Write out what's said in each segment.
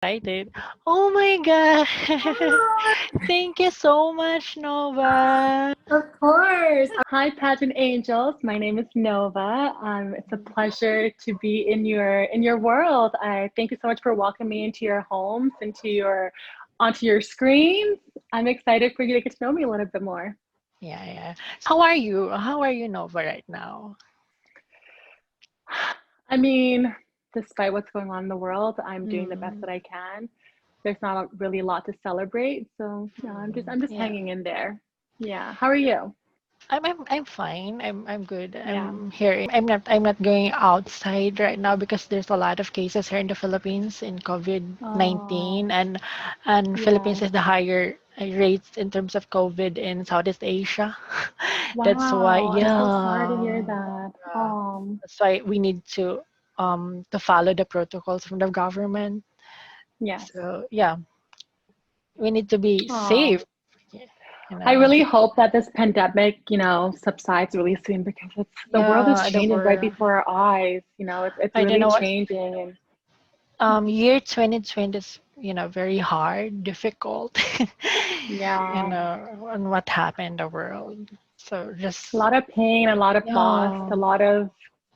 Excited. Oh my god. Thank you so much, Nova. Of course. Hi, Pageant Angels. My name is Nova. It's a pleasure to be in your world. I thank you so much for welcoming me into your homes, onto your screens. I'm excited for you to get to know me a little bit more. Yeah, yeah. How are you? How are you, Nova, right now? I mean, despite what's going on in the world, I'm doing the best Mm, that I can. There's not really a lot to celebrate, so yeah, I'm just yeah. hanging in there. Yeah. How are you? I'm fine. I'm good. Yeah. I'm here. I'm not going outside right now because there's a lot of cases here in the Philippines in COVID-19, Oh, and Philippines yeah. is the higher rates in terms of COVID in Southeast Asia. That's why, Wow, I'm so sorry to hear yeah. that. That's why we need to follow the protocols from the government. Yes. So yeah, we need to be Oh, safe. Yeah, you I know. really hope that this pandemic, subsides really soon because the world is Yeah, the changing right world. before our eyes. It's I don't really know what. changing and Year 2020 is, very hard, difficult, yeah, and what happened in the world. So a just, lot of pain, a lot of loss, yeah, a lot of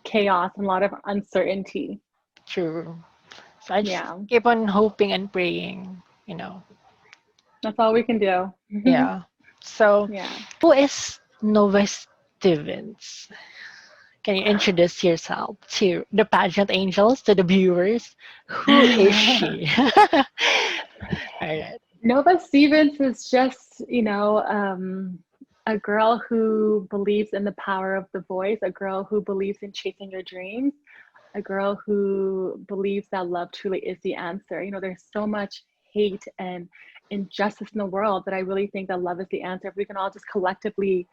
chaos, and a lot of uncertainty. true. So I just Yeah, keep on hoping and praying. that's all we can do. Yeah. So, Yeah. who is Nova Stevens? Can you introduce yourself to the pageant angels, to the viewers? Who is she? All right. Nova Stevens is just, a girl who believes in the power of the voice, a girl who believes in chasing your dreams, a girl who believes that love truly is the answer. There's so much hate and injustice in the world that I really think that love is the answer. If we can all just collectively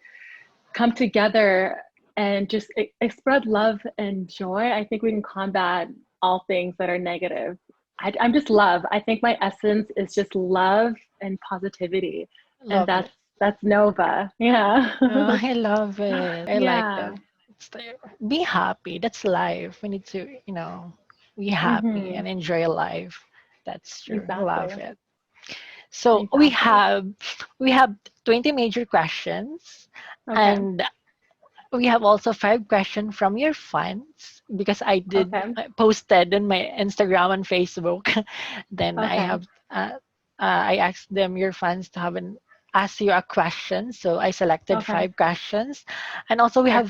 come together and just spread love and joy, I think we can combat all things that are negative. I'm just love. I think my essence is just love and positivity, and Love it. that's Nova. Yeah, Oh, I love it. I like that. yeah. Be happy. That's life. We need to be happy Hmm. and enjoy life. That's true. Exactly. Love it. So we Exactly. have we have 20 major questions, Okay. and we have also 5 questions from your fans because Okay. I posted on my Instagram and Facebook. Then Okay. I asked them, your fans, to have an ask you a question. So I selected Okay. 5 questions, and also Perfect.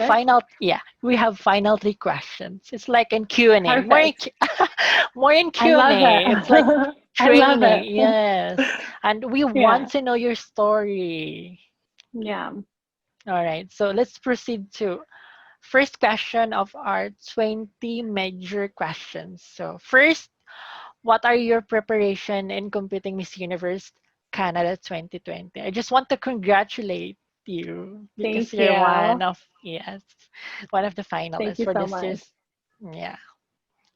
we have final 3 questions. It's like in Q and A, Perfect. more in I Q and love A. It's like it. I love it. training, yes, and we Yeah. want to know your story. Yeah. All right, so let's proceed to first question of our 20 major questions. So first, what are your preparation in competing Miss Universe Canada 2020? I just want to congratulate you because Thank you're you. one of the Thank finalists you for so this much. year's. Yeah.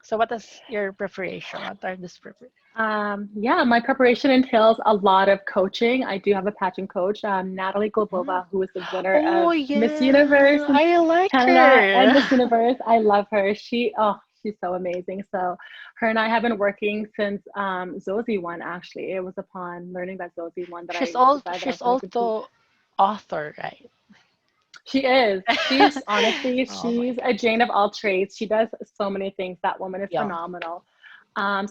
So what is your preparation? What are this preparation? Yeah, my preparation entails a lot of coaching. I do have a pageant coach, Natalie Globova, who is the winner Oh of Miss yeah, Universe in I like Canada and her. Miss Universe. I love her. She's so amazing. So, her and I have been working since Zosie won. Actually, it was upon learning that Zosie won that I decided that I was She's going to compete. also author, right? She is. She's honestly, Oh my she's god. a Jane of all trades. She does so many things. That woman is Yeah. phenomenal.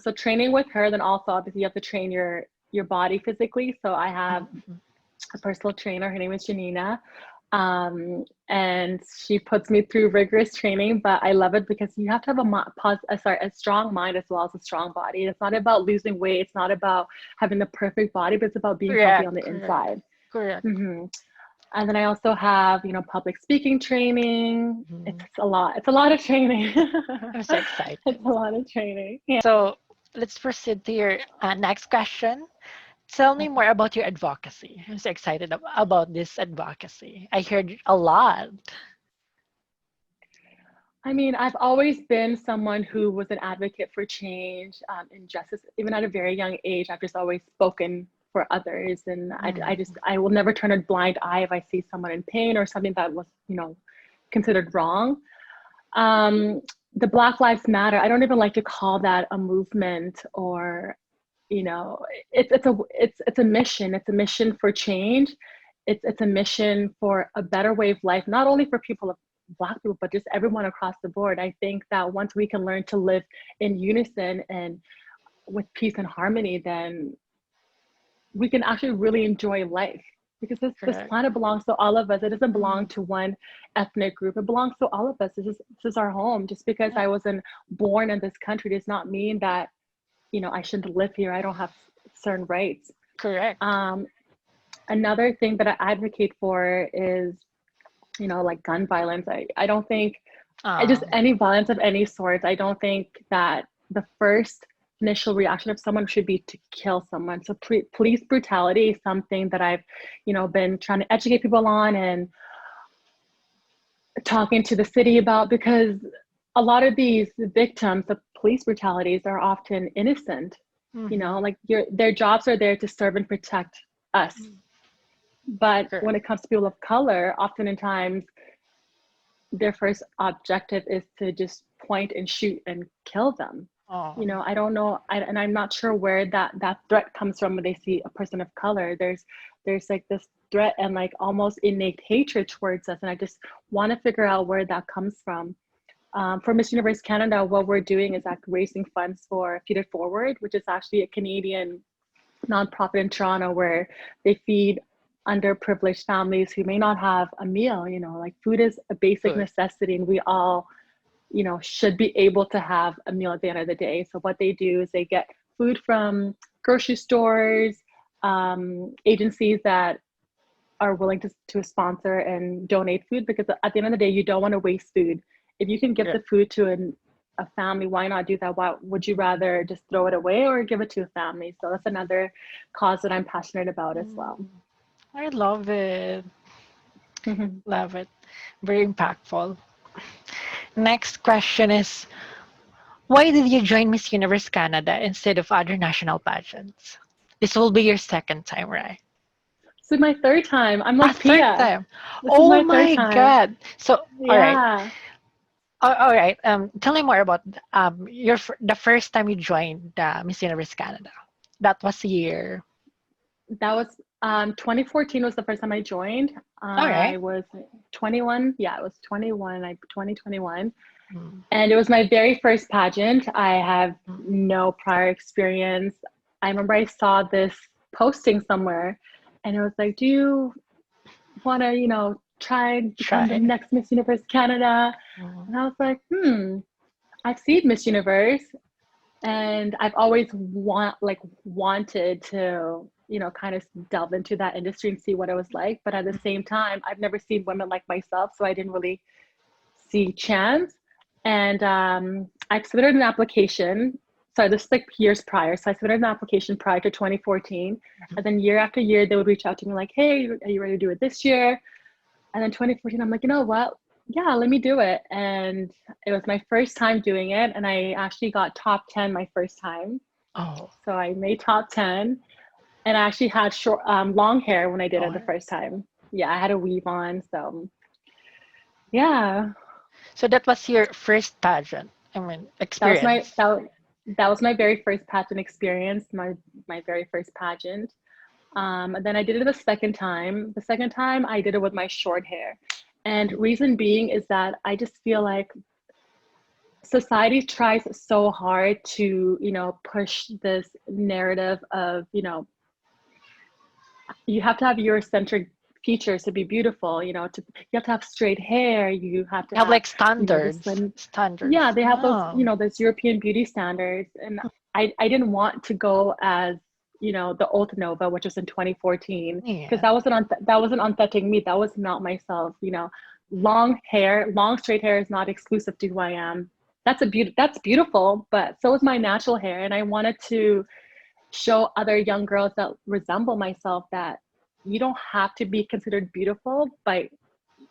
So training with her, then also obviously you have to train your body physically. So I have Mhm. a personal trainer. Her name is Janina. And she puts me through rigorous training, but I love it because you have to have a strong mind as well as a strong body. It's not about losing weight. It's not about having the perfect body, but it's about being healthy on Correct, the correct, inside. correct. Hmm. And then I also have, public speaking training. It's Mhm. a lot. It's a lot of training. I'm so excited. It's a lot of training. Yeah. So let's proceed to your next question. Tell me more about your advocacy. I'm so excited about this advocacy. I heard a lot. I mean, I've always been someone who was an advocate for change, injustice. Even at a very young age, I've just always spoken for others, and Mm. I will never turn a blind eye if I see someone in pain or something that was, considered wrong. Um, the Black Lives Matter. I don't even like to call that a movement or you know, it's a mission. It's a mission for change. It's a mission for a better way of life, not only for people of Black people, but just everyone across the board. I think that once we can learn to live in unison and with peace and harmony, then we can actually really enjoy life, because this Correct. planet belongs to all of us. It doesn't belong to one ethnic group. It belongs to all of us. This is our home. Just because Yeah, I wasn't born in this country does not mean that, you know, I shouldn't live here. I don't have certain rights. correct. Um, Another thing that I advocate for is, you know, like gun violence. I don't think, I just, Uh, any violence of any sort, I don't think that the first initial reaction of someone should be to kill someone. So police brutality is something that I've, you know, been trying to educate people on and talking to the city about, because a lot of these victims of police brutalities are often innocent. You mm-hmm. know, like their jobs are there to serve and protect us. But when Correct. it comes to people of color, oftentimes their first objective is to just point and shoot and kill them. You Oh, know, I don't know, and I'm not sure where that threat comes from when they see a person of color. There's like this threat and like almost innate hatred towards us, and I just want to figure out where that comes from. For Miss Universe Canada, what we're doing is like raising funds for Feed It Forward, which is actually a Canadian nonprofit in Toronto where they feed underprivileged families who may not have a meal. You know, like food is a basic food. necessity, and we all, you know, should be able to have a meal at the end of the day. So what they do is they get food from grocery stores, agencies that are willing to sponsor and donate food, because at the end of the day, you don't want to waste food. If you can give Yeah. the food to a family, why not do that? Why would you rather just throw it away or give it to a family? So that's another cause that I'm passionate about as well. Mm, I love it. Love it. Very impactful. Next question is, why did you join Miss Universe Canada instead of other national pageants? This will be your second time, right? This is my third time. I'm Ah, like third Pia. time. This is Oh my third my time. God. So, all right. Yeah. All right. Tell me more about the first time you joined Miss Universe Canada. That was year. That was 2014 was the first time I joined. All right. I was 21. Yeah, it was 21. 2021. Mm, And it was my very first pageant. I have mm, no prior experience. I remember I saw this posting somewhere and it was like, do you want to, you know, try and become the try. next Miss Universe Canada? Mm, And I was like, I've seen Miss Universe and I've always wanted to, you know, kind of delve into that industry and see what it was like. But at the same time, I've never seen women like myself, so I didn't really see chance. And I submitted an application. So this is like years prior. So I submitted an application prior to 2014. And then year after year, they would reach out to me like, hey, are you ready to do it this year? And then 2014, I'm like, you know what? Yeah, let me do it. And it was my first time doing it. And I actually got top 10 my first time. oh, So I made top 10. And I actually had long hair when I did it oh. the first time. Yeah, I had a weave on. So yeah, So that was your first pageant. I mean, that was my experience. that, that was my very first pageant experience, my very first pageant. And then I did it the second time. The second time I did it with my short hair. And reason being is that I just feel like society tries so hard to, you know, push this narrative of, you know, you have to have Eurocentric features to be beautiful, you know, you have to have straight hair, you have to You have have, like you know, this standards. slim. Standards. Yeah, they have those, you Oh. know, those European beauty standards. And I didn't want to go as, you know, the old Nova, which was in 2014, because Yeah. that wasn't authentic me. That was not myself, you know. Long hair, long straight hair is not exclusive to who I am. That's beautiful, but so is my natural hair. And I wanted to show other young girls that resemble myself that you don't have to be considered beautiful by,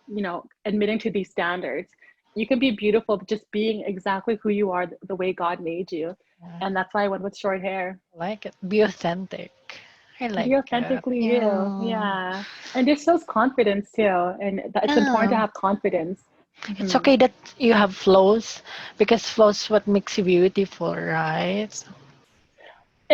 you know, admitting to these standards. You can be beautiful just being exactly who you are, the way God made you. Yeah. And that's why I went with short hair. Like it. Be authentic. I like Be it. authentically you. Yeah. Yeah. And this shows confidence too. And it's important to Yeah. have confidence. It's Mhm. okay that you have flaws because flaws what makes you beautiful, right?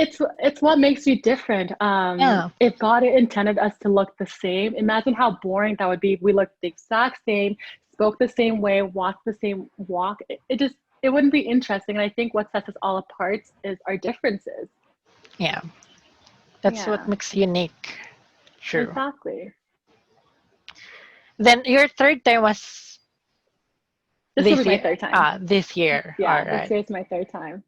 it's what makes you different. Yeah. If God intended us to look the same, imagine how boring that would be if we looked the exact same, spoke the same way, walked the same walk. It wouldn't be interesting. And I think what sets us all apart is our differences. Yeah. That's what Yeah, makes unique. True. exactly. Then your third time was This will be this my year. third time. This year. All Yeah, this right. year's my third time.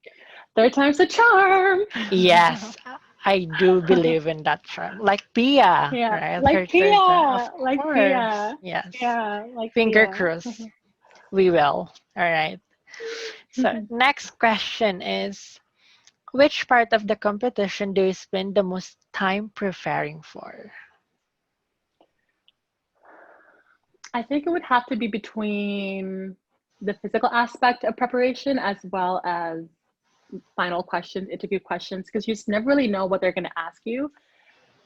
Third time's a charm. Yes, I do believe in that charm. Like Pia, Yeah, right? Her third time. Of Like course. Pia. Yes. Yeah, like Finger Pia. crossed. We will. All right. So next question is, which part of the competition do you spend the most time preparing for? I think it would have to be between the physical aspect of preparation as well as final questions, interview questions, because you just never really know what they're going to ask you.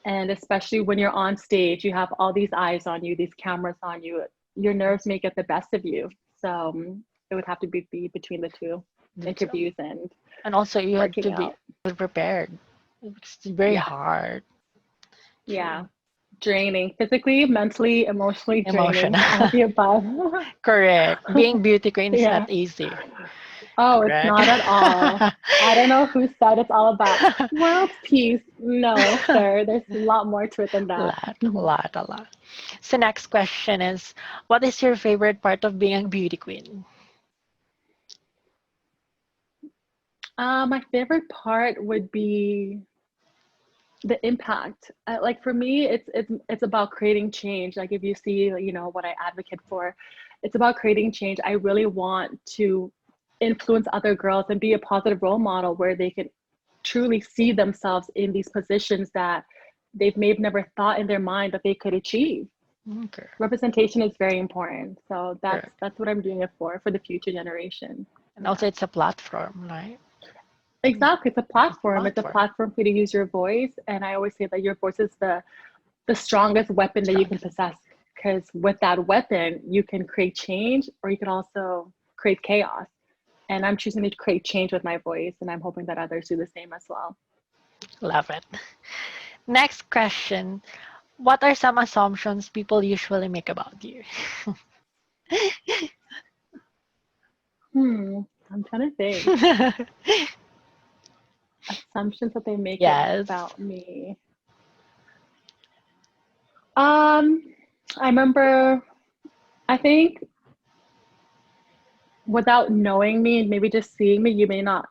And especially when you're on stage, you have all these eyes on you, these cameras on you. Your nerves may get the best of you. So it would have to be between the two interviews and And also you have to working be out. prepared. It's very Yeah, hard. True. yeah. Draining, physically, mentally, emotionally Emotional. draining, all of the above. Correct. Being beauty queen is not Yeah. easy. Oh, it's Correct. not at all. I don't know who said it's all about world peace. No, sir. There's a lot more to it than that. A lot. So next question is, what is your favorite part of being a beauty queen? My favorite part would be the impact. Like for me, it's about creating change. Like if you see, what I advocate for, it's about creating change. I really want to influence other girls and be a positive role model where they can truly see themselves in these positions that they've maybe never thought in their mind that they could achieve. Okay. Representation is very important. So that's Correct. that's what I'm doing it for the future generation. And Yeah. also it's a platform, right? Exactly. It's a It's a platform. It's a platform. platform for you to use your voice. And I always say that your voice is the strongest weapon that you can Strongest. possess. Because with that weapon, you can create change or you can also create chaos. And I'm choosing to create change with my voice. And I'm hoping that others do the same as well. Love it. Next question. What are some assumptions people usually make about you? I'm trying to think. Assumptions that they make Yes. about me. Um, I remember, I think without knowing me and maybe just seeing me, you may not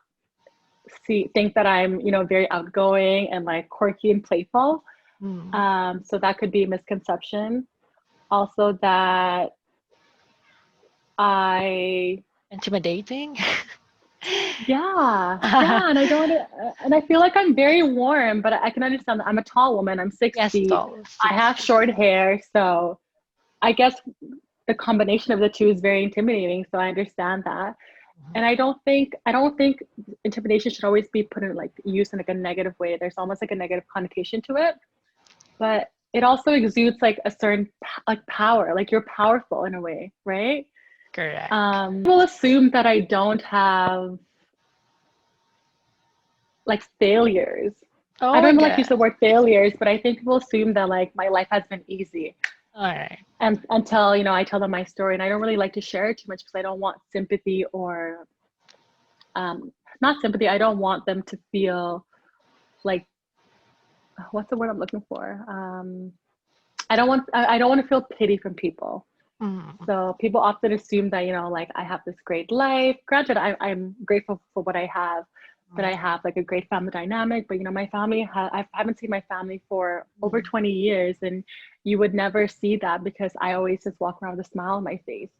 think that I'm, very outgoing and like quirky and playful. Mm. So that could be a misconception. Also that I, Intimidating? yeah, and I don't, and I feel like I'm very warm, but I can understand that I'm a tall woman. I'm six Yes, feet. tall. I have short hair, so I guess the combination of the two is very intimidating. So I understand that. And I don't think intimidation should always be put in like used in like a negative way. There's almost like a negative connotation to it, but it also exudes like a certain like power, like you're powerful in a way, right? Correct. People assume that I don't have like failures. I Oh, don't even like to use okay. the word failures, but I think people assume that like my life has been easy. All right. And until, I tell them my story, and I don't really like to share it too much because I don't want sympathy or not sympathy. I don't want them to feel like, what's the word I'm looking for? I don't want to feel pity from people. Mm. So people often assume that, like I have this great life. Granted, I'm grateful for what I have, that I have like a great family dynamic. But, my family, I haven't seen my family for over 20 years. And you would never see that because I always just walk around with a smile on my face.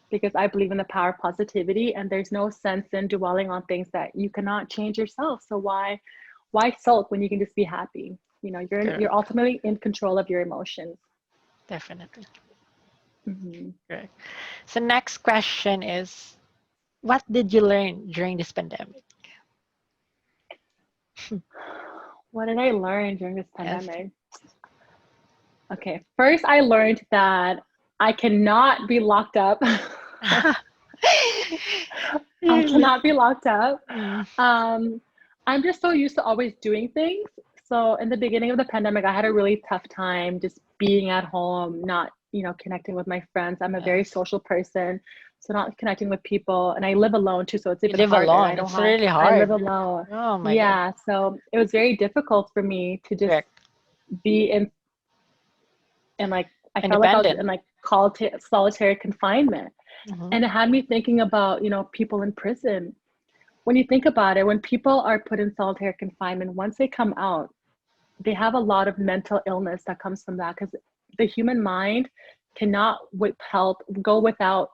Because I believe in the power of positivity, and there's no sense in dwelling on things that you cannot change yourself. So why sulk when you can just be happy? You're Correct. ultimately in control of your emotions. Definitely. Mm-hmm. Correct. So next question is, what did you learn during this pandemic? What did I learn during this Yes. pandemic? Okay, first I learned that I cannot be locked up. I Really? cannot be locked up. Mm. Um, I'm just so used to always doing things. So in the beginning of the pandemic, I had a really tough time just being at home, not, connecting with my friends. I'm a very Yes. social person, so not connecting with people. And I live alone too, so it's You even live harder. alone. It's really I live hard. alone. Oh my god. Yeah, so it was very difficult for me to just Correct. be in and like I felt like I was Independent. in like solitary confinement. Hmm. And it had me thinking about, people in prison. When you think about it, when people are put in solitary confinement, once they come out, they have a lot of mental illness that comes from that because the human mind cannot go without,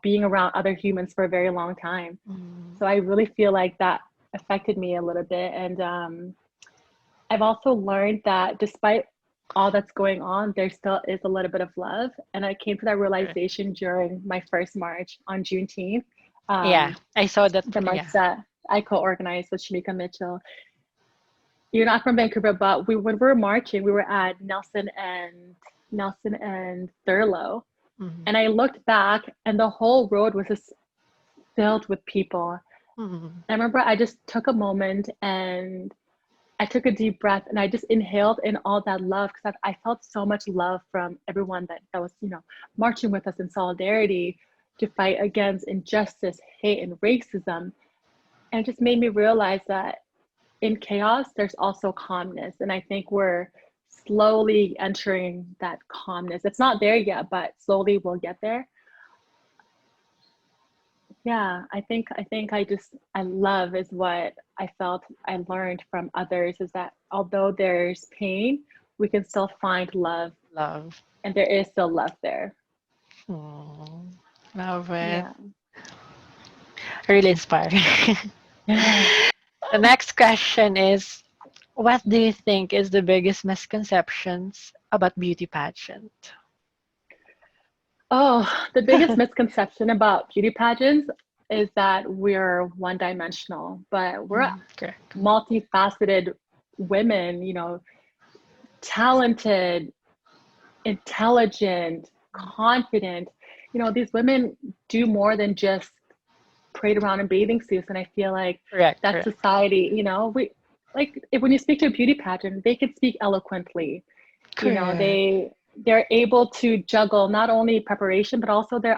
being around other humans for a very long time. Mm. So I really feel like that affected me a little bit. And I've also learned that despite all that's going on, there still is a little bit of love. And I came to that Correct. realization during my first march on Juneteenth, Yeah, I saw that. the march Yeah. that I co-organized with Shamika Mitchell. You're not from Vancouver, but when we were marching, we were at Nelson and Thurlow. Hmm. And I looked back and the whole road was just filled with people. Hmm. I remember I just took a moment and I took a deep breath and I just inhaled in all that love because I felt so much love from everyone that was, marching with us in solidarity to fight against injustice, hate, and racism. And it just made me realize that in chaos, there's also calmness. And I think we're slowly entering that calmness. It's not there yet, but slowly we'll get there. Yeah, I think I love is what I felt I learned from others is that although there's pain, we can still find love Love. and there is still love there. Mm. Love it. Yeah. Really inspiring. The next question is, what do you think is the biggest misconceptions about beauty pageant? Oh, the biggest misconception about beauty pageants is that we're one-dimensional, but we're Mm, correct. multifaceted women, talented, intelligent, confident. These women do more than just parade around in bathing suits. And I feel like Correct, that correct. society, we like if when you speak to a beauty pageant, they can speak eloquently. Correct. They're able to juggle not only preparation but also their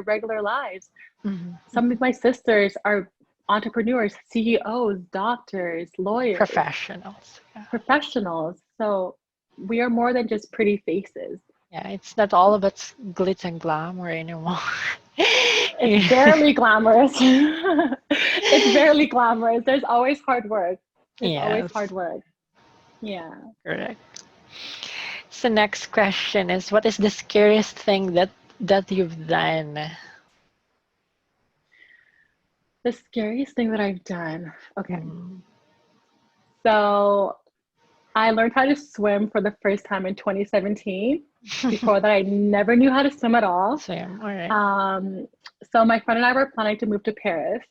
regular lives. Hmm. Some of my sisters are entrepreneurs, CEOs, doctors, lawyers, Professionals. Yeah. professionals. So we are more than just pretty faces. Yeah, it's not all about glitz and glamour anymore. It's barely glamorous. It's barely glamorous. There's always hard work. There's always hard Yes, work. Yeah. correct. So next question is, what is the scariest thing that you've done? The scariest thing that I've done. Okay. Mm. So I learned how to swim for the first time in 2017. Before that, I never knew how to swim at all. Same. All right. Um, so my friend and I were planning to move to Paris.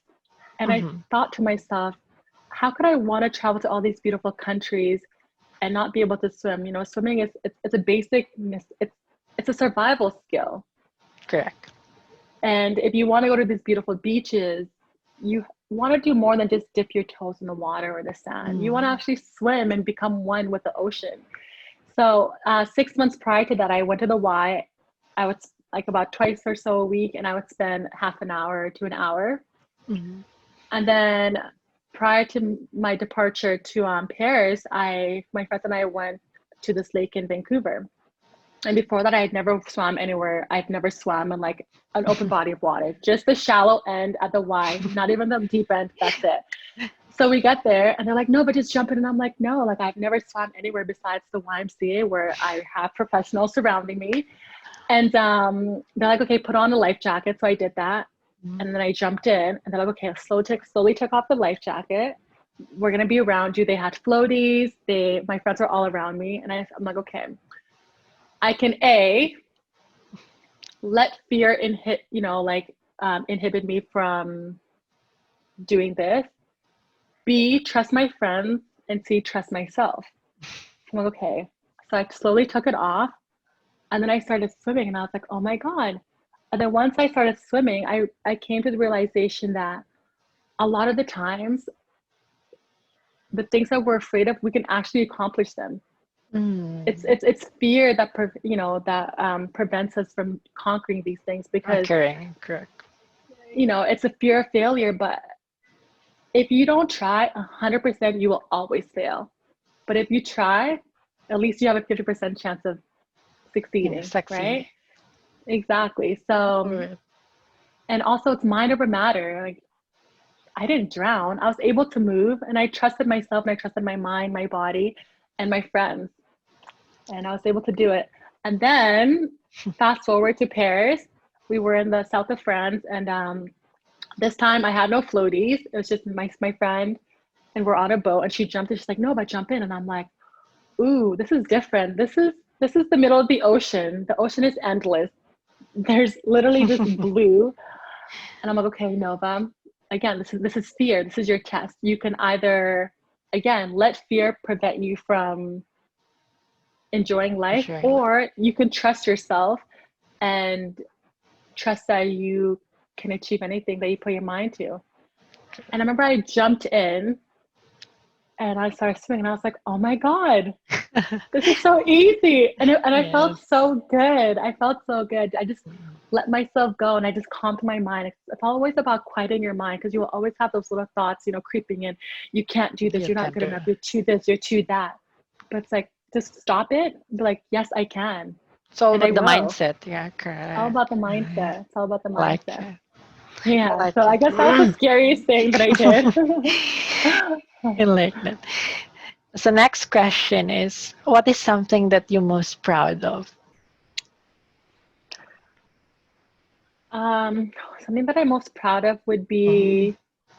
And I Mm-hmm. thought to myself, how could I want to travel to all these beautiful countries and not be able to swim? Swimming it's a basic it's a survival skill. Correct. And if you want to go to these beautiful beaches, you want to do more than just dip your toes in the water or the sand. You want to Mm. actually swim and become one with the ocean. So 6 months prior to that, I went to the Y. I would like about twice or so a week, and I would spend half an hour to an hour. Mm-hmm. And then prior to my departure to Paris, my friends and I went to this lake in Vancouver. And before that, I had never swam anywhere. I've never swam in like an open body of water, just the shallow end at the Y, not even the deep end. That's it. So we got there and they're like, no, but just jump in. And I'm like, no, like I've never swam anywhere besides the YMCA where I have professionals surrounding me. And they're like, okay, put on a life jacket. So I did that. And then I jumped in and they're like, okay, slowly took off the life jacket. We're going to be around you. They had floaties. My friends were all around me. And I'm like, okay, I can let fear inhibit me from doing this. B, trust my friends, and C, trust myself. I'm like, okay. So I slowly took it off, and then I started swimming, and I was like, oh my God. And then once I started swimming, I came to the realization that a lot of the times the things that we're afraid of, we can actually accomplish them. Mm. It's fear that prevents us from conquering these things, because Okay, correct. it's a fear of failure. But if you don't try, 100% you will always fail. But if you try, at least you have a 50% chance of Yeah, succeeding, succeeding. right? Exactly. So, Right. and also it's mind over matter. Like, I didn't drown. I was able to move, and I trusted myself, and I trusted my mind, my body, and my friends. And I was able to do it. And then fast forward to Paris. We were in the south of France, and this time I had no floaties. It was just my friend, and we're on a boat, and she jumped in. She's like, "No, but jump in." And I'm like, "Ooh, this is different. This is the middle of the ocean. The ocean is endless. There's literally just blue." And I'm like, "Okay, Nova. Again, this is fear. This is your test. You can either, again, let fear prevent you from enjoying life, Enjoying life. or you can trust yourself and trust that you can achieve anything that you put your mind to." And I remember I jumped in and I started swimming, and I was like, "Oh my God, this is so easy." And I felt Yes. so good. I felt so good. I just let myself go, and I just calmed my mind. It's always about quieting your mind, because you will always have those little thoughts, creeping in. You can't do this. You You're not can good do. enough. You're too this. You're too that. But it's like, just stop it. Be like, yes, I can. It's all And I about the will. mindset. Yeah, It's all correct. about the Right. mindset. It's all about the I like mindset. it. I Yeah. So like I it. guess that was the scariest thing that I did. I like that. So next question is, what is something that you're most proud of? Um, Something that I'm most proud of would Mhm. be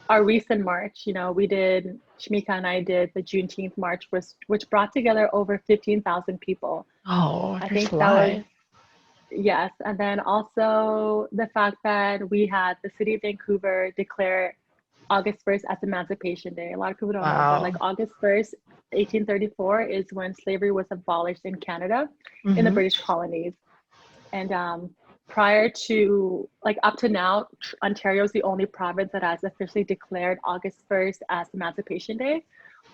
our recent march. Shamika and I did the Juneteenth march, which brought together over 15,000 people. Oh, I there's think a that was, lot. yes. And then also the fact that we had the city of Vancouver declare August 1st as Emancipation Day. A lot of people don't know, but like Wow. August 1st, 1834 is when slavery was abolished in Canada, in the Mm-hmm. British colonies. And prior to, like, up to now, Ontario is the only province that has officially declared August 1st as Emancipation Day.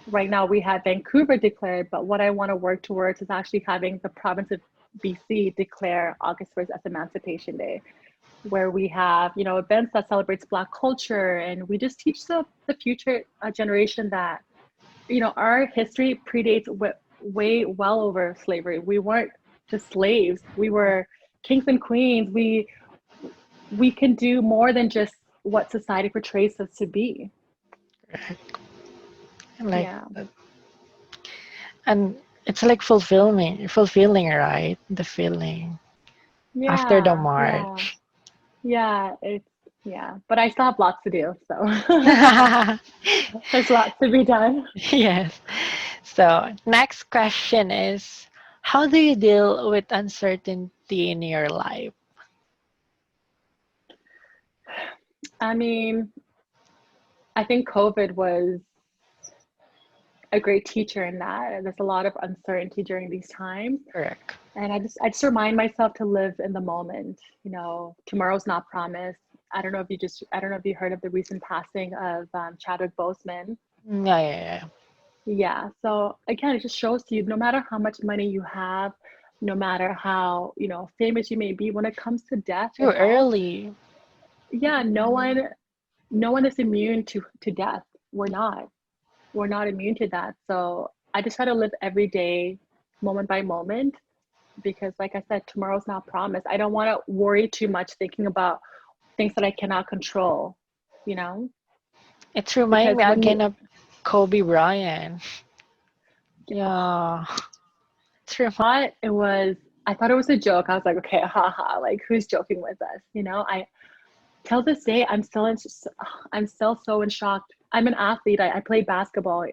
Right now, we have Vancouver declared, but what I want to work towards is actually having the province of BC declare August 1st as Emancipation Day, where we have, events that celebrates Black culture, and we just teach the future generation that, our history predates way well over slavery. We weren't just slaves. We were kings and queens. We can do more than just what society portrays us to be. I like Yeah. that. And it's like fulfilling, right? The feeling after the Yeah. Yeah. march. Yeah. Yeah. But I still have lots to do. So there's lots to be done. Yes. So, next question is, how do you deal with uncertainty in your life? I mean, I think COVID was a great teacher in that. There's a lot of uncertainty during these times. Correct. And I just remind myself to live in the moment. Tomorrow's not promised. I don't know if you heard of the recent passing of Chadwick Boseman. Yeah, yeah, yeah. Yeah. So again, it just shows to you, no matter how much money you have, no matter how, famous you may be, when it comes to death Too and health, early. yeah, no one is immune to death. We're not. We're not immune to that. So I just try to live every day, moment by moment, because like I said, tomorrow's not promised. I don't want to worry too much thinking about things that I cannot control, you know? It's reminding Because me when again you, of Kobe Bryant. Yeah. It's it was, I thought it was a joke. I was like, okay, haha, like who's joking with us? Till this day, I'm still so in shock. I'm an athlete. I played basketball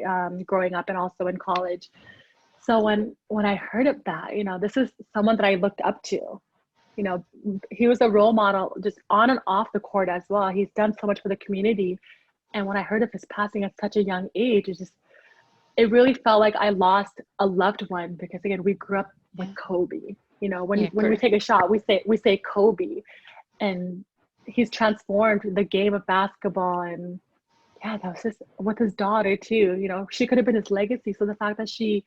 growing up and also in college. So when I heard of that, this is someone that I looked up to. You know, he was a role model just on and off the court as well. He's done so much for the community. And when I heard of his passing at such a young age, it really felt like I lost a loved one, because again, we grew up with yeah, Kobe. When yeah, when we correct. take a shot, we say Kobe, and he's transformed the game of basketball, and yeah, that was just with his daughter too. You know, she could have been his legacy. So the fact that she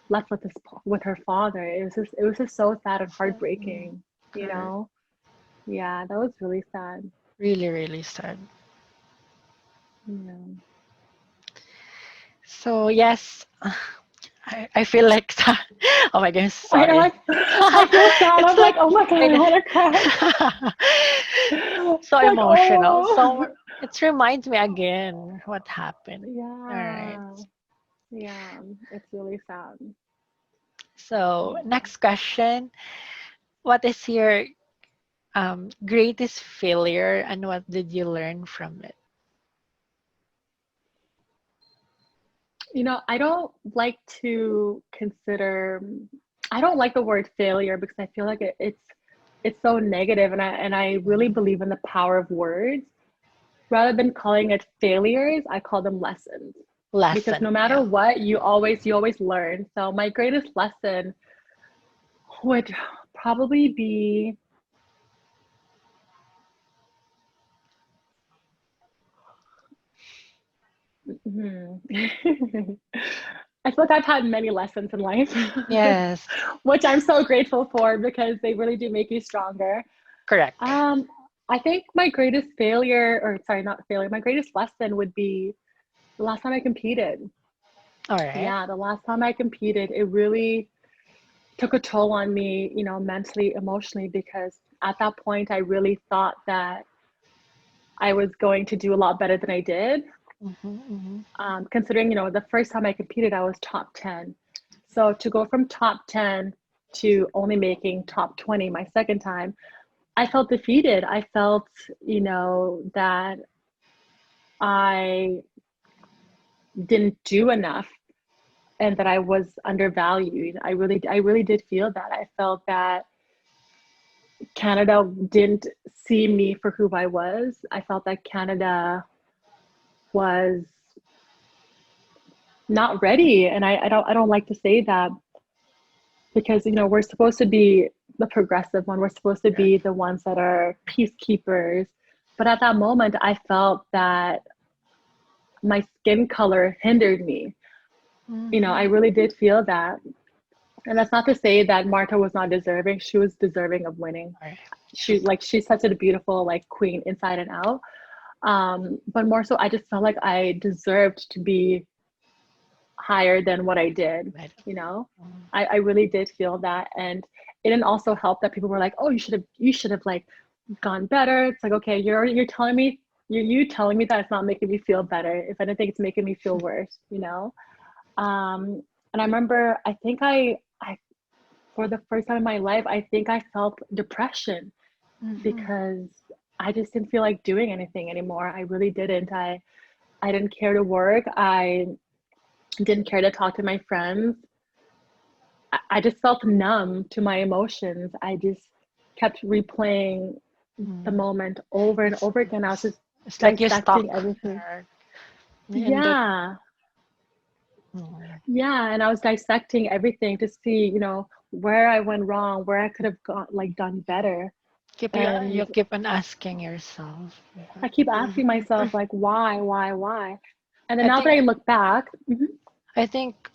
left with this with her father, it was just so sad and Mm, heartbreaking. You correct. know, yeah, that was really sad. Really, really sad. Yeah. So yes, I feel like oh my goodness, I know. sorry. I feel sad. It's I'm like like, oh my god, I it, want to cry. so Like, emotional. oh, So it reminds me again what happened. All right. yeah, yeah. It's really sad. So Yeah. next question: what is your greatest failure, and what did you learn from it? You know, I don't like to consider. I don't like the word failure because I feel like it's so negative, and I really believe in the power of words. Rather than calling it failures, I call them lessons because no Lesson. matter Yeah. what, you always learn. So my greatest lesson would probably be hmm. I feel like I've had many lessons in life, Yes. which I'm so grateful for because they really do make you stronger. Correct. Um, I think my greatest failure, or sorry, not failure, my greatest lesson would be the last time I competed. All right. Yeah, the last time I competed, it really took a toll on me, you know, mentally, emotionally, because at that point, I really thought that I was going to do a lot better than I did. Mm-hmm, mm-hmm. Considering, you know, the first time I competed, I was top 10. So to go from top 10 to only making top 20 my second time, I felt defeated. I felt, you know, that I didn't do enough and that I was undervalued. I really did feel that. I felt that Canada didn't see me for who I was. I felt that Canada was not ready. And I don't like to say that because, you know, we're supposed to be the progressive one. We're supposed to be Correct. the ones that are peacekeepers. But at that moment, I felt that my skin color hindered me. You know, I Mm-hmm. really did feel that. And that's not to say that Marta was not deserving. She was deserving of winning. All right. She's such a beautiful like queen inside and out. But more so, I just felt like I deserved to be higher than what I did. Right. You know, Mm. I really did feel that, and it didn't also help that people were like, "Oh, you should have like gone better." It's like, okay, you're telling me you telling me that it's not making me feel better. If anything, it's making me feel worse. You know. And I remember, I for the first time in my life, I think I felt depression Mm-hmm. because I just didn't feel like doing anything anymore. I really didn't. I didn't care to work. I didn't care to talk to my friends. I just felt numb to my emotions. I just kept replaying the Mm. moment over and It's, over again. I was just it's like you're dissecting stuck everything. there in the. Yeah. Mm. Yeah. And I was dissecting everything to see, you know, where I went wrong, where I could have got like done better. You And keep on asking yourself. I keep asking myself, like, why? And then I now that think I look back, I think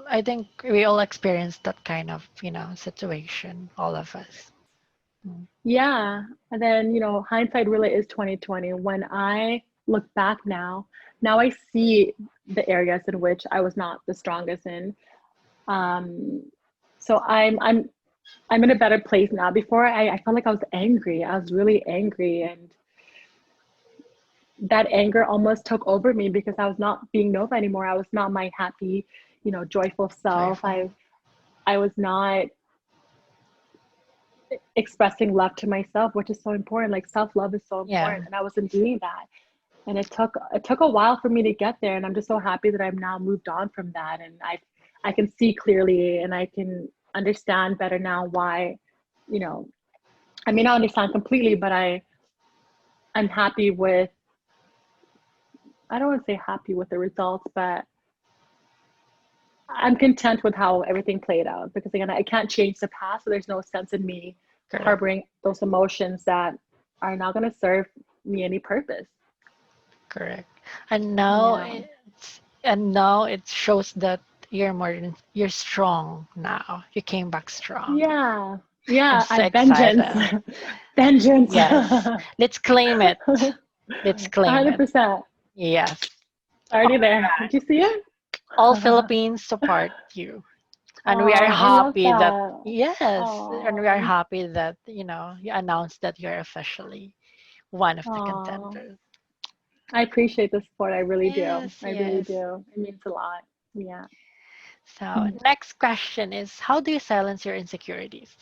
I think we all experience that kind of, situation, all of us. Mm. yeah. And then, you know, hindsight really is 2020. When I look back now, now I see the areas in which I was not the strongest in. Um, so I'm in a better place now. Before I felt like I was angry. I was really angry, and that anger almost took over me because I was not being Nova anymore. I was not my happy, you know, joyful self. Joyful. I was not expressing love to myself, which is so important. Like self-love is so Yeah, important, and I wasn't doing that. And it took a while for me to get there, and I'm just so happy that I've now moved on from that, and I can see clearly, and I can understand better now why, you know, I may not understand completely, but I'm happy with, I don't want to say happy with the results, but I'm content with how everything played out because again, I can't change the past, so there's no sense in me correct, harboring those emotions that are not going to serve me any purpose. correct. And now Yeah. it shows that you're strong now. You came back strong. Yeah. I'm Yeah. so I vengeance. excited. Vengeance. Yes. Let's claim it. Let's claim it. 100%. Yes. Already there. Did you see it? All Philippines support you. And we are Oh, I love happy that, that. yes, and we are Oh, happy that, you announced that you're officially one of the oh. contenders. I appreciate the support. I really do. Yes, I really yes. do. It means a lot. Yeah. So, next question is, how do you silence your insecurities?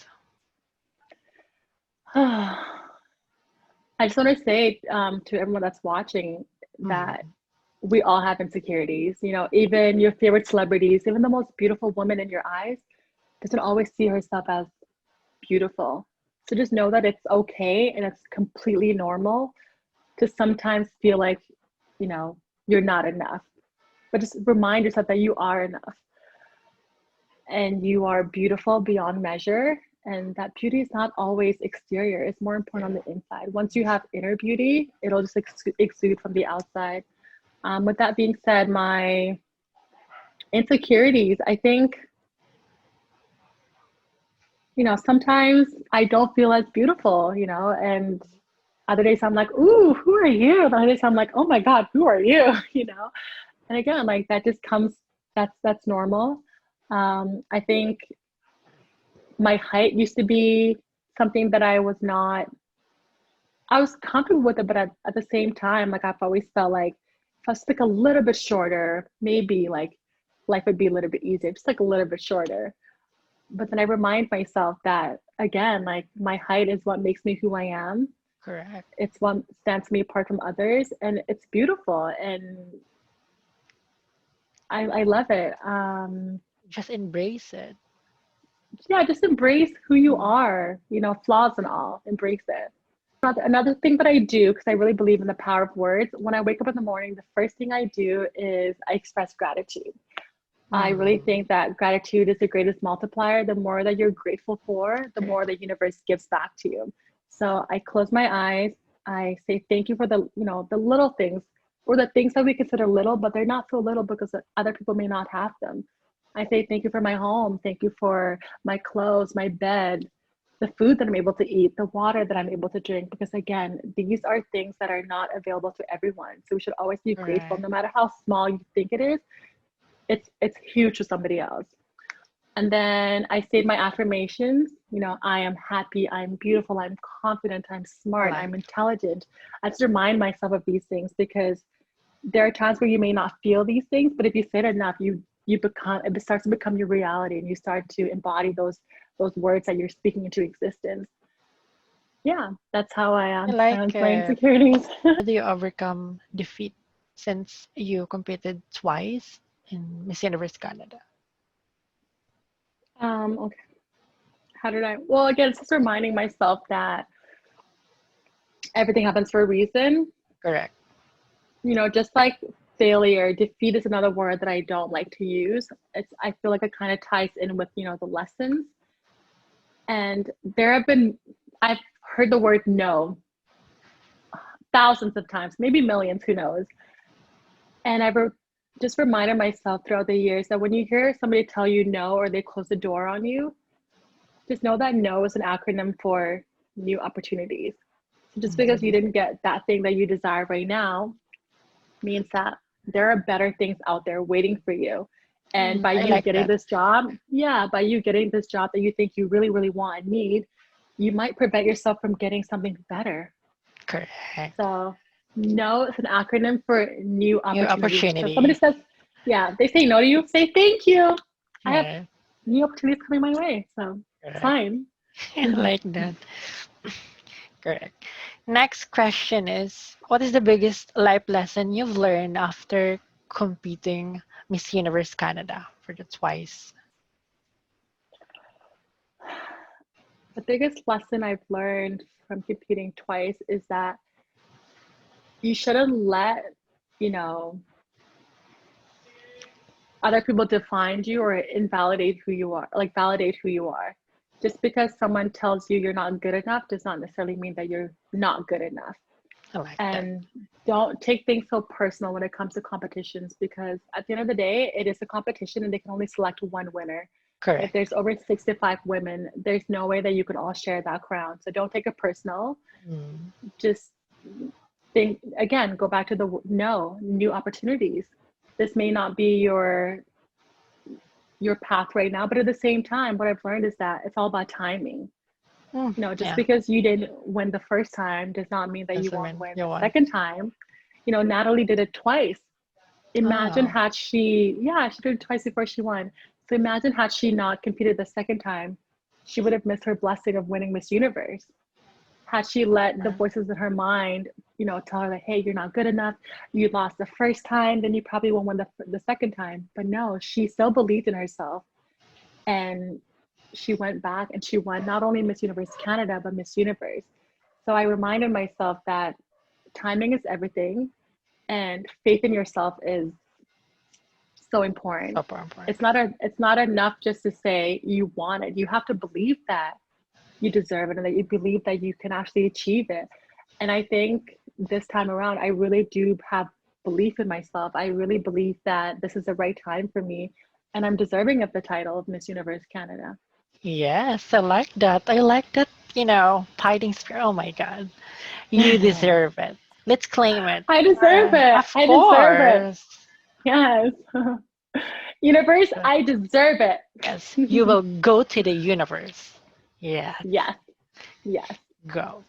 I just want to say to everyone that's watching that Mm, we all have insecurities. You know, even your favorite celebrities, even the most beautiful woman in your eyes, doesn't always see herself as beautiful. So just know that it's okay and it's completely normal to sometimes feel like, you know, you're not enough. But just remind yourself that you are enough and you are beautiful beyond measure. And that beauty is not always exterior, it's more important on yeah. the inside. Once you have inner beauty, it'll just exude from the outside. With that being said, my insecurities, I think, sometimes I don't feel as beautiful, and other days I'm like, ooh, who are you? And other days I'm like, oh my God, who are you? And again, like that just comes, that's normal. I think my height used to be something that I was comfortable with it, but at the same time, like I've always felt like if I was like a little bit shorter, maybe like life would be a little bit easier, just like a little bit shorter. But then I remind myself that again, like my height is what makes me who I am. Correct. It's what stands me apart from others, and it's beautiful, and I love it. Just embrace it. Yeah, just embrace who you Mm, are, flaws and all, embrace it. Another thing that I do, because I really believe in the power of words, when I wake up in the morning, the first thing I do is I express gratitude. I really mm, think that gratitude is the greatest multiplier. The more that you're grateful for, the more correct. the universe gives back to you. So I close my eyes. I say thank you for the little things, or the things that we consider little, but they're not so little because other people may not have them. I say thank you for my home. Thank you for my clothes, my bed, the food that I'm able to eat, the water that I'm able to drink. Because again, these are things that are not available to everyone. So we should always be grateful, Correct. no matter how small you think it is. It's huge to somebody else. And then I say my affirmations. I am happy, I'm beautiful, I'm confident, I'm I smart, I'm like. intelligent. I just remind myself of these things because there are times where you may not feel these things, but if you say it enough, you become, it starts to become your reality, and you start to embody those words that you're speaking into existence. Yeah, that's how I I like silence my it. insecurities. How do you overcome defeat since you competed twice in Miss Universe Canada? Okay, how did I? Well, again, it's just reminding myself that everything happens for a reason. Correct. Just like failure, defeat is another word that I don't like to use. I feel like it kind of ties in with, the lessons. And I've heard the word no thousands of times, maybe millions, who knows. And just reminded myself throughout the years that when you hear somebody tell you no or they close the door on you, just know that no is an acronym for new opportunities. So just because you Mm, didn't get that thing that you desire right now means that there are better things out there waiting for you. And by I you like getting that. this job, yeah, by you getting this job that you think you really, really want and need, you might prevent yourself from getting something better. Correct. So, no, it's an acronym for new New opportunities. So, somebody opportunity. says, yeah, they say no to you, say thank you. I have Yeah, new opportunities coming my way. So, it's correct. fine. I like that. Correct. Next question is, what is the biggest life lesson you've learned after competing Miss Universe Canada for the twice? The biggest lesson I've learned from competing twice is that you shouldn't let, you know, other people define you or invalidate who you are, like validate who you are. Just because someone tells you you're not good enough does not necessarily mean that you're not good enough. I like that. And don't take things so personal when it comes to competitions, because at the end of the day, it is a competition and they can only select one winner. If Correct. there's over 65 women, there's no way that you can all share that crown. So don't take it personal. Mm. Just think again, go back to the no, new opportunities. This may not be your path right now, but at the same time, what I've learned is that it's all about timing. Mm. Just Yeah. because you didn't win the first time does not mean that you Doesn't won't mean win you the won. second time. Natalie did it twice. Imagine Oh. had she did it twice before she won. So imagine had she not competed the second time, she would have missed her blessing of winning Miss Universe. Had she let the Yeah. voices in her mind, tell her that, hey, you're not good enough, you lost the first time, then you probably won't win the second time. But no, she still believed in herself. And she went back and she won not only Miss Universe Canada, but Miss Universe. So I reminded myself that timing is everything and faith in yourself is so important. Super important. It's not enough just to say you want it. You have to believe that you deserve it and that you believe that you can actually achieve it. And I think this time around, I really do have belief in myself. I really believe that this is the right time for me and I'm deserving of the title of Miss Universe Canada. Yes, I like that. I like that, fighting spirit. Oh my God. You deserve it. Let's claim it. I deserve it. Of I deserve it. course. Yes. Universe, I deserve Yes, you it. will go to the universe. Yeah, Yes. Yes. go.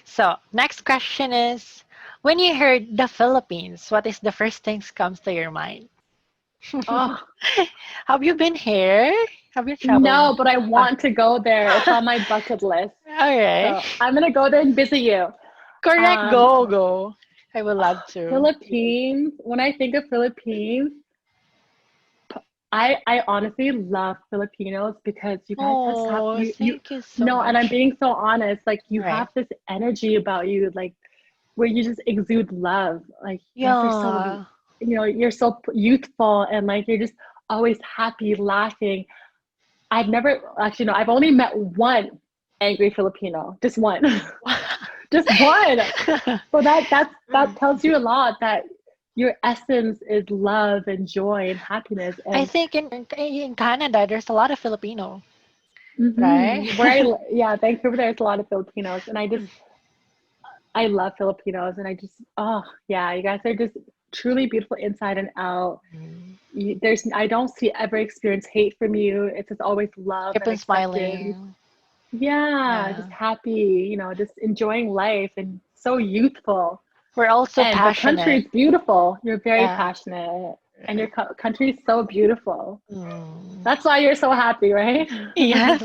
So, next question is, when you heard the Philippines, what is the first things comes to your mind? Oh, Have you been here? Have you traveled? no, but I Ah. want to go there. It's on my bucket list. Okay. So I'm gonna go there and visit you. Correct. Um, Go, go. I would love to. Philippines. When I think of Philippines, I honestly love Filipinos because you guys have Oh, you thank you so no, and I'm much. being so honest. Like you Right. have this energy about you, like where you just exude love. Like you guys are so Yeah. you're so youthful and like you're just always happy, laughing. I've never actually no, I've only met one angry Filipino, just one, just one. So that Mm. tells you a lot that your essence is love and joy and happiness. I And think in Canada there's a lot of Filipino, right? where yeah, Vancouver, there's a lot of Filipinos, and I love Filipinos, and I just oh yeah, you guys are just truly beautiful inside and out. Mm. I don't see ever experience hate from you. It's just always love Keep and on acceptance. smiling. Yeah, Yeah. just happy, just enjoying life and so youthful. We're also And the country passionate. is beautiful. You're very Yeah. passionate, and your country is so beautiful. Mm. That's why you're so happy, right? Yes.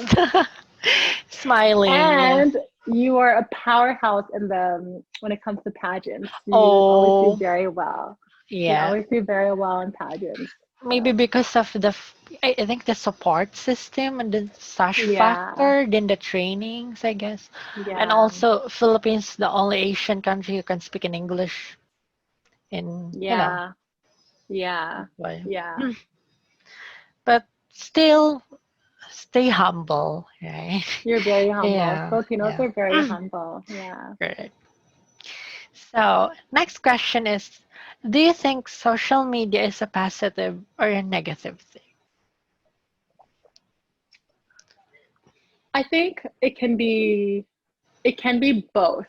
Smiling. And you are a powerhouse in the when it comes to pageants. You always do Oh, very well. You yeah. always do very well in pageants. Maybe So because of I think the support system and the such yeah, factor, then the trainings, I guess. And yeah, also Philippines, the only Asian country who can speak in English in, yeah, yeah, way. yeah. But still stay humble, right? You're very humble. Yeah, Filipinos yeah. are very humble. Yeah. Correct. So, next question is, do you think social media is a positive or a negative thing? I think it can be both.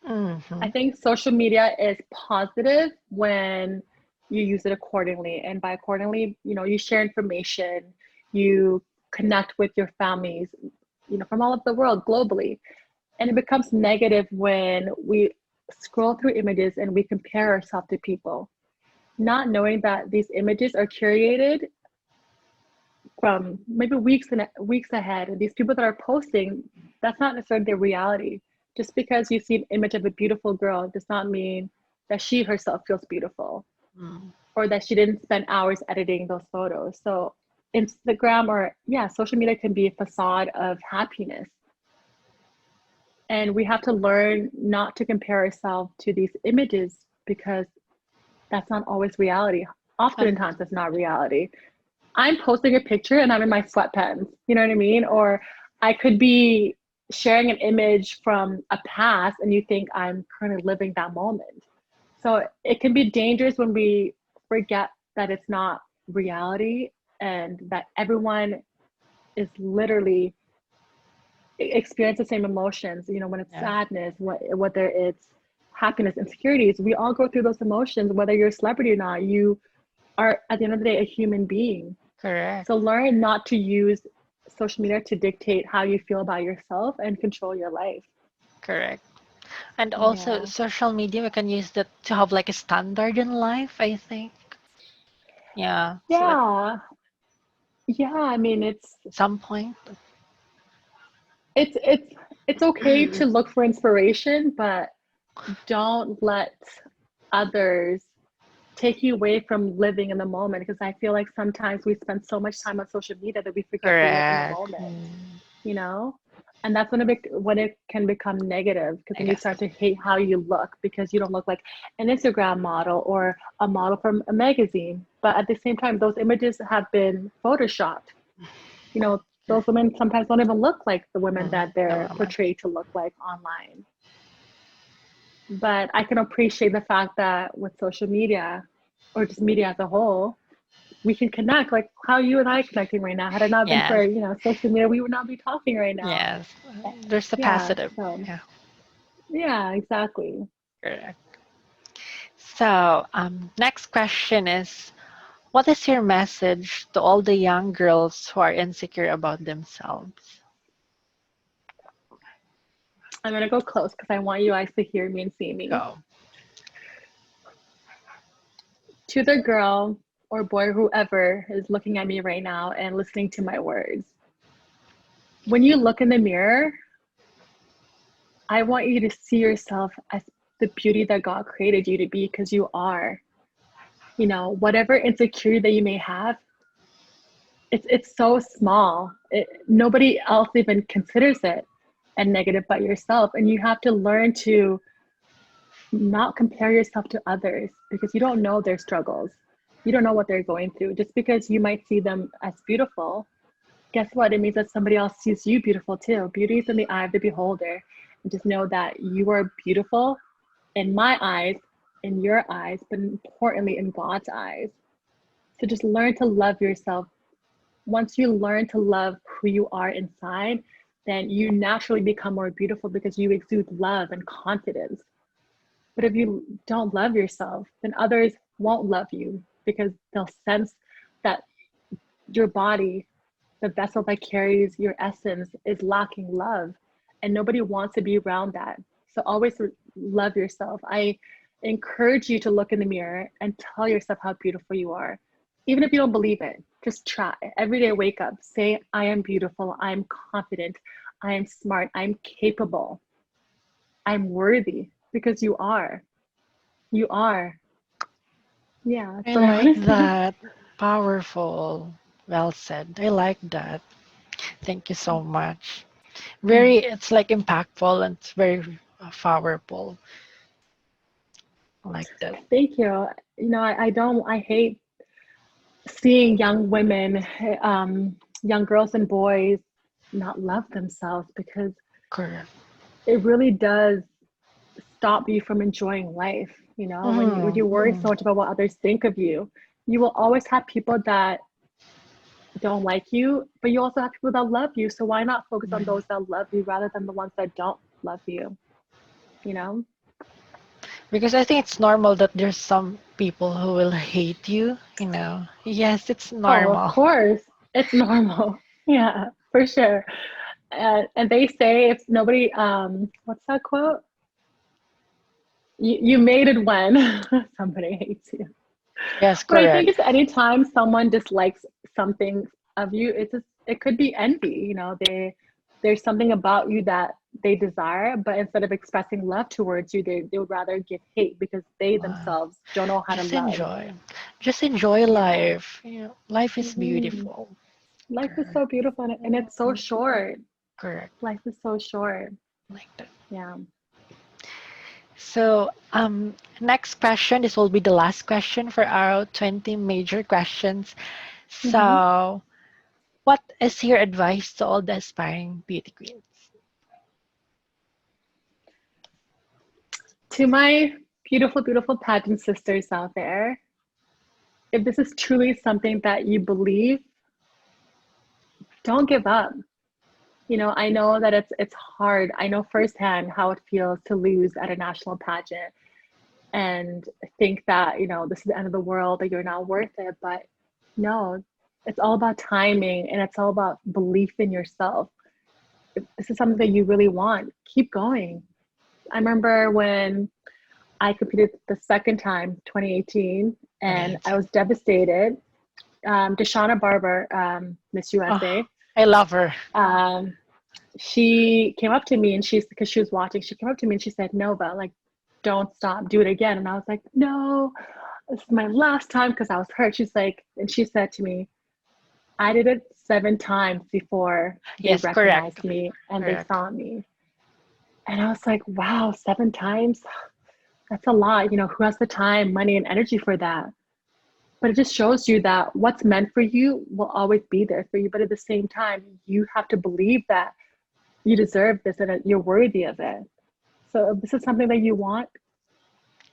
Mm-hmm. I think social media is positive when you use it accordingly. And by accordingly, you share information, you connect with your families, from all over the world globally. And it becomes negative when we scroll through images and we compare ourselves to people, not knowing that these images are curated from maybe weeks ahead. And these people that are posting, that's not necessarily their reality. Just because you see an image of a beautiful girl does not mean that she herself feels beautiful Mm. or that she didn't spend hours editing those photos. So Instagram or yeah, social media can be a facade of happiness. And we have to learn not to compare ourselves to these images because that's not always reality. Oftentimes, it's not reality. I'm posting a picture and I'm in my sweatpants. You know what I mean? Or I could be sharing an image from a past and you think I'm currently living that moment. So it can be dangerous when we forget that it's not reality and that everyone is literally experience the same emotions. You know, when it's Yeah. sadness, whether it's happiness, insecurities, we all go through those emotions, whether you're a celebrity or not. You are at the end of the day a human being. Correct. So learn not to use social media to dictate how you feel about yourself and control your life. Correct. And also, Yeah. social media, we can use that to have like a standard in life, I think. Yeah. So at Yeah. Yeah, I mean some point, it's it's it's okay to look for inspiration, but don't let others take you away from living in the moment, because I feel like sometimes we spend so much time on social media that we forget to live in the correct. moment, you know? And that's when it can become negative, because I then you guess. start to hate how you look because you don't look like an Instagram model or a model from a magazine. But at the same time, those images have been photoshopped. You know, those women sometimes don't even look like the women that The they're woman. portrayed to look like online. But I can appreciate the fact that with social media or just media as a whole, we can connect like how you and I are connecting right now. Had it not been for, Yes. social media, we would not be talking right now. Yes. There's the Yeah, positive. so Yeah. yeah, exactly. Correct. So, next question is, what is your message to all the young girls who are insecure about themselves? I'm gonna go close because I want you guys to hear me and see me. Go. To the girl or boy, whoever is looking at me right now and listening to my words, when you look in the mirror, I want you to see yourself as the beauty that God created you to be, because you are. You know, whatever insecurity that you may have, it's so small. Nobody else even considers it a negative but yourself, and you have to learn to not compare yourself to others, because you don't know their struggles. You don't know what they're going through. Just because you might see them as beautiful, guess what? It means that somebody else sees you beautiful too. Beauty is in the eye of the beholder. And just know that you are beautiful in my eyes, in your eyes, but importantly in God's eyes. So just learn to love yourself. Once you learn to love who you are inside, then you naturally become more beautiful because you exude love and confidence. But if you don't love yourself, then others won't love you, because they'll sense that your body, the vessel that carries your essence, is lacking love. And nobody wants to be around that. So always love yourself. I encourage you to look in the mirror and tell yourself how beautiful you are. Even if you don't believe it, just try. Every day, wake up, say, I am beautiful, I'm confident, I am smart, I'm capable, I'm worthy, because you are. You are. Yeah, I so I like want to say that. Powerful. Well said. I like that. Thank you so much. Very, it's like impactful and it's very powerful. I like that. thank you. I don't, I hate seeing young women, young girls and boys not love themselves, because Correct. it really does stop you from enjoying life. When you worry so much about what others think of you, you will always have people that don't like you, but you also have people that love you. So why not focus on those that love you rather than the ones that don't love you? You know? Because I think it's normal that there's some people who will hate you, you know. Yes, it's Oh, of normal. course. It's normal. Yeah, for sure. And they say if nobody, what's that quote? You made it when somebody hates you. Yes, But I think correct. it's anytime someone dislikes something of you, it could be envy. There's something about you that they desire, but instead of expressing love towards you, they would rather give hate because they Wow. themselves don't know how to Just love. enjoy. Just enjoy Yeah. life. You know, life is Hmm. beautiful. Life is Correct. so beautiful, and it's so short. Correct. Life is so short. Like that. Yeah. So, next question. This will be the last question for our 20 major questions. Hmm. So, what is your advice to all the aspiring beauty queens? To my beautiful, beautiful pageant sisters out there, if this is truly something that you believe, don't give up. You know, I know that it's hard. I know firsthand how it feels to lose at a national pageant and think that, you know, this is the end of the world, that you're not worth it. But no, it's all about timing and it's all about belief in yourself. If this is something that you really want, keep going. I remember when I competed the second time, 2018, and I 2018. was devastated. Deshauna Barber, Miss Oh, USA, I love her. um, she came up to me and because she was watching, she came up to me and she said, Nova, like, don't stop, do it again. And I was like, no, this is my last time because I was hurt. She's like, and she said to me, I did it 7 times before they Yes, correct. recognized me and they Correct. saw me. And I was like, wow, 7 times? That's a lot. You know, who has the time, money, and energy for that? But it just shows you that what's meant for you will always be there for you. But at the same time, you have to believe that you deserve this and that you're worthy of it. So if this is something that you want,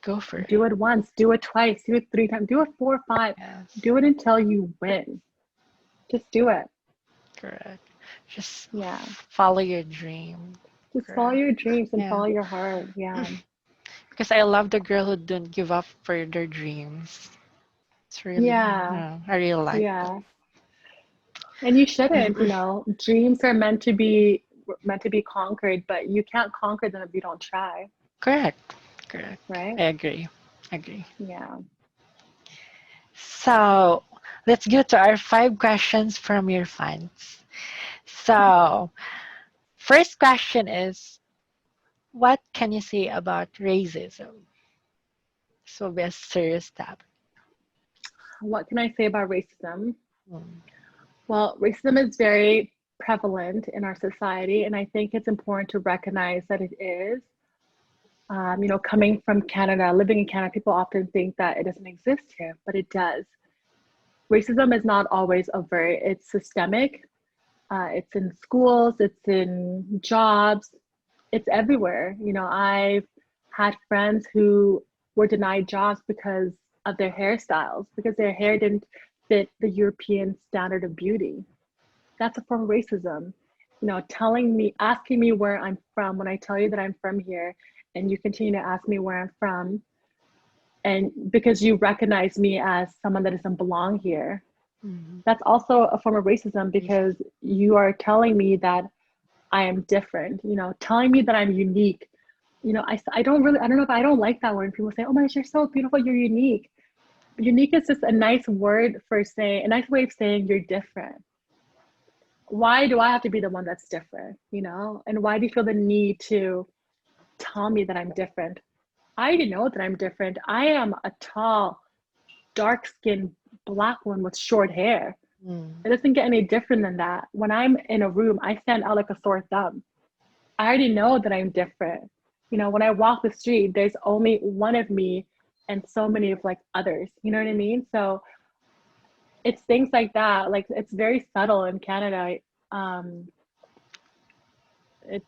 Go for it. do it once, do it twice, do it 3 times, do it 4 or 5, Yes, do it until you win. Just do it. correct. Just Yeah. follow your dream. Just follow Correct. your dreams and Yeah. follow your heart. Yeah. Because I love the girl who don't give up for their dreams. It's really, Yeah. I really like that. Yeah. And you shouldn't, you know, dreams are meant to be conquered, but you can't conquer them if you don't try, Correct. Correct. right? I agree. Agree. Yeah. So let's go to our 5 questions from your fans. So first question is, what can you say about racism? This will be a serious topic. What can I say about racism? Mm, Well, racism is very prevalent in our society, and I think it's important to recognize that it is. You know, coming from Canada, living in Canada, people often think that it doesn't exist here, but it does. Racism is not always overt, it's systemic. It's in schools, it's in jobs, it's everywhere. You know, I've had friends who were denied jobs because of their hairstyles, because their hair didn't fit the European standard of beauty. That's a form of racism. You know, telling me, asking me where I'm from when I tell you that I'm from here, and you continue to ask me where I'm from, and because you recognize me as someone that doesn't belong here, mm, that's also a form of racism yes, because you are telling me that I am different, you know, telling me that I'm unique. You know, I don't really, I don't know if I don't like that word. When people say, oh my gosh, you're so beautiful, you're unique. Unique is just a nice word for saying, a nice way of saying you're different. Why do I have to be the one that's different, you know? And why do you feel the need to tell me that I'm different? I already know that I'm different. I am a tall, dark skinned black woman with short hair. mm, It doesn't get any different than that. When I'm in a room, I stand out like a sore thumb. I already know that I'm different. You know, when I walk the street, there's only one of me and so many of like others. You know what I mean? So it's things like that. Like it's very subtle in Canada. Um, it's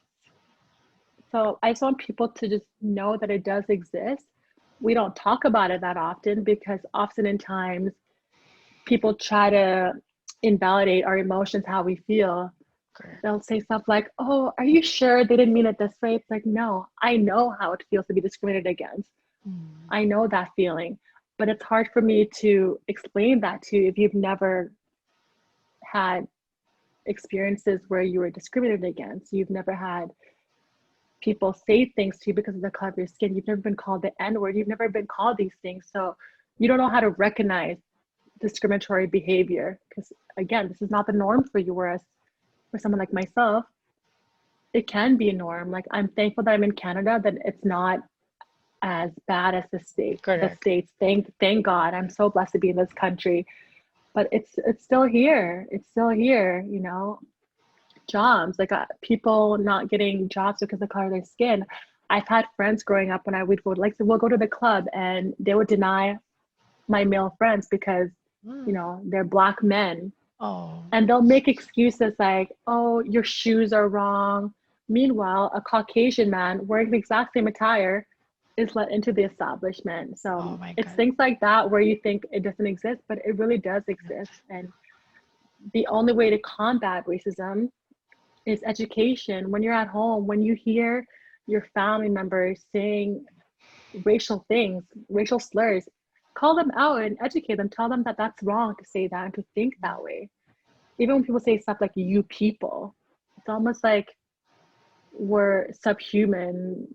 so I just want people to just know that it does exist. We don't talk about it that often because often in times people try to invalidate our emotions, how we feel. correct. They'll say stuff like, oh, are you sure they didn't mean it this way? It's like, no, I know how it feels to be discriminated against. Mm, I know that feeling. But it's hard for me to explain that to you if you've never had experiences where you were discriminated against. You've never had people say things to you because of the color of your skin. You've never been called the N word. You've never been called these things. So you don't know how to recognize discriminatory behavior because, again, this is not the norm for you. Whereas for someone like myself, it can be a norm. Like I'm thankful that I'm in Canada, that it's not as bad as the correct. states. Thank God. I'm so blessed to be in this country. But it's still here. It's still here, you know. Jobs, like people not getting jobs because of the color of their skin. I've had friends growing up when I would go, like, we'll go to the club and they would deny my male friends because, you Mm. know, they're black men. Oh, And they'll make excuses like, oh, your shoes are wrong. Meanwhile, a Caucasian man wearing the exact same attire is let into the establishment. Oh So my it's God. things like that where you think it doesn't exist, but it really does exist. And the only way to combat racism is education. When you're at home, when you hear your family members saying racial things, racial slurs, call them out and educate them. Tell them that that's wrong to say that and to think that way. Even when people say stuff like you people, it's almost like we're subhuman.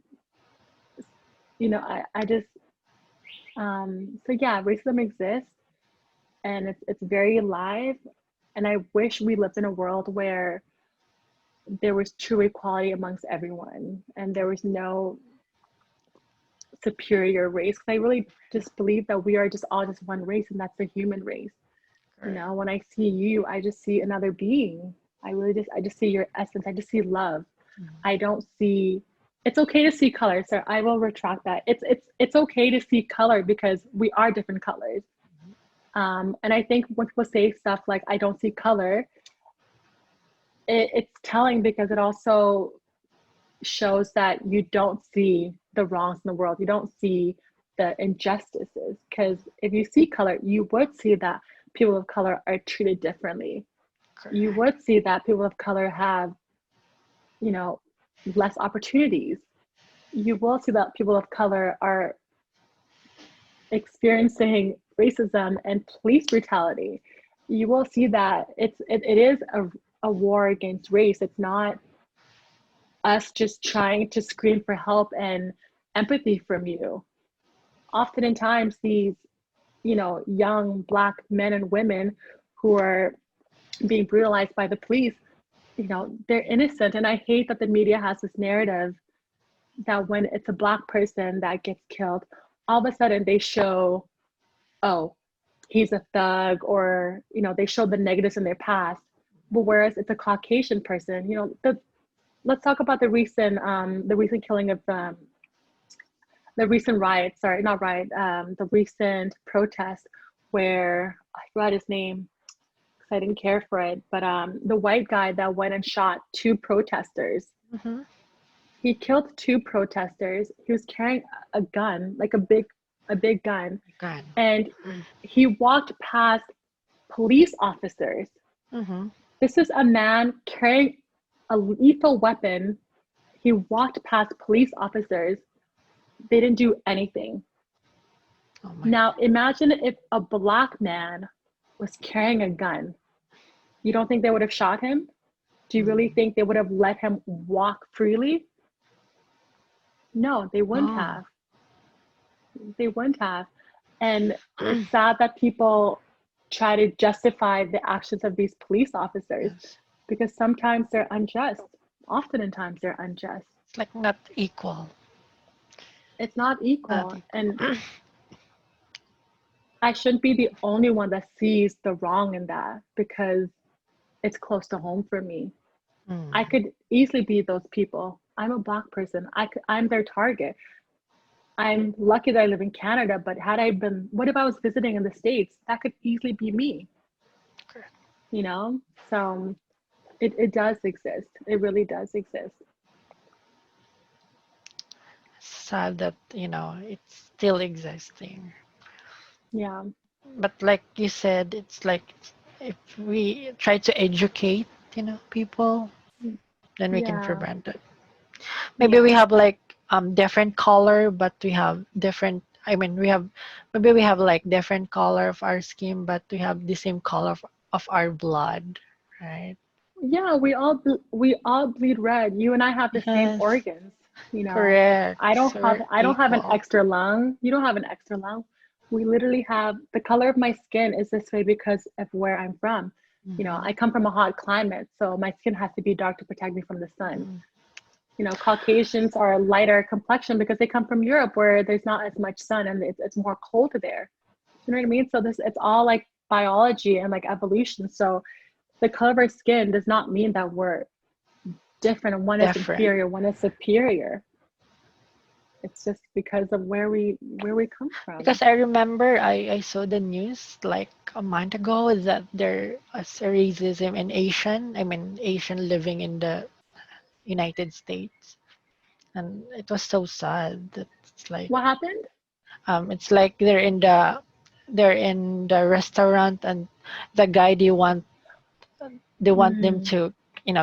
I just, so yeah, racism exists and it's very alive. And I wish we lived in a world where there was true equality amongst everyone and there was no superior race. 'Cause I really just believe that we are just all just one race, and that's the human race. Correct. When I see you, I just see another being. I just see your essence. I just see love. Mhm. I don't see. It's okay to see color, so I will retract that. It's okay to see color because we are different colors. And I think when people say stuff like "I don't see color," it's telling because it also shows that you don't see the wrongs in the world. You don't see the injustices. Because if you see color, you would see that people of color are treated differently. You Correct. would see that people of color have, you know, less opportunities. You will see that people of color are experiencing racism and police brutality. You will see that it is a war against race. It's not us just trying to scream for help and empathy from you. Oftentimes, these, young Black men and women who are being brutalized by the police, they're innocent. And I hate that the media has this narrative that when it's a Black person that gets killed, all of a sudden they show, oh, he's a thug, or, they show the negatives in their past. But whereas it's a Caucasian person, let's talk about the recent killing of the recent riot, sorry, not riot, the recent protest where I forgot his name because I didn't care for it, but the white guy that went and shot two protesters. Mm-hmm. He killed two protesters. He was carrying a gun, like a big gun, God. and he walked past police officers. Mm-hmm. This is a man carrying a lethal weapon. He walked past police officers. They didn't do anything. Oh my Now, God. imagine if a Black man was carrying a gun. You don't think they would have shot him? Do you really Mm. think they would have let him walk freely? No, they wouldn't No. have. They wouldn't have. And it's sad that people try to justify the actions of these police officers Yes. because sometimes they're unjust. Often in times they're unjust. It's like not equal. It's not Not equal. And equal. I shouldn't be the only one that sees the wrong in that because it's close to home for me. I Mm. could easily be those people. I'm a Black person. I'm their target. I'm lucky that I live in Canada, but what if I was visiting in the States? That could easily be me, Correct. you know? So it does exist. It really does exist. Sad that, it's still existing. Yeah. But like you said, it's like if we try to educate, people, then we can Yeah. prevent it. Maybe we Yeah. have like different color, but we have different. I mean, we have like different color of our skin, but we have the same color of our blood, right? Yeah, we all bleed red. You and I have the same Yes, organs, correct. I don't So have we're I don't have an equal. extra lung. You don't have an extra lung. We literally have the color of my skin is this way because of where I'm from. Hmm. I come from a hot climate, so my skin has to be dark to protect me from the sun. Hmm. Caucasians are a lighter complexion because they come from Europe where there's not as much sun and it's more cold there. You know what I mean? So this it's all like biology and like evolution. So the color of our skin does not mean that we're different and one is Different. inferior, one is superior. It's just because of where we come from. Because I remember I saw the news like a month ago that there is racism in Asian, I mean Asian living in the United States. and it was so sad. That What happened? it's like they're in the restaurant, and the guy they want them Mm. to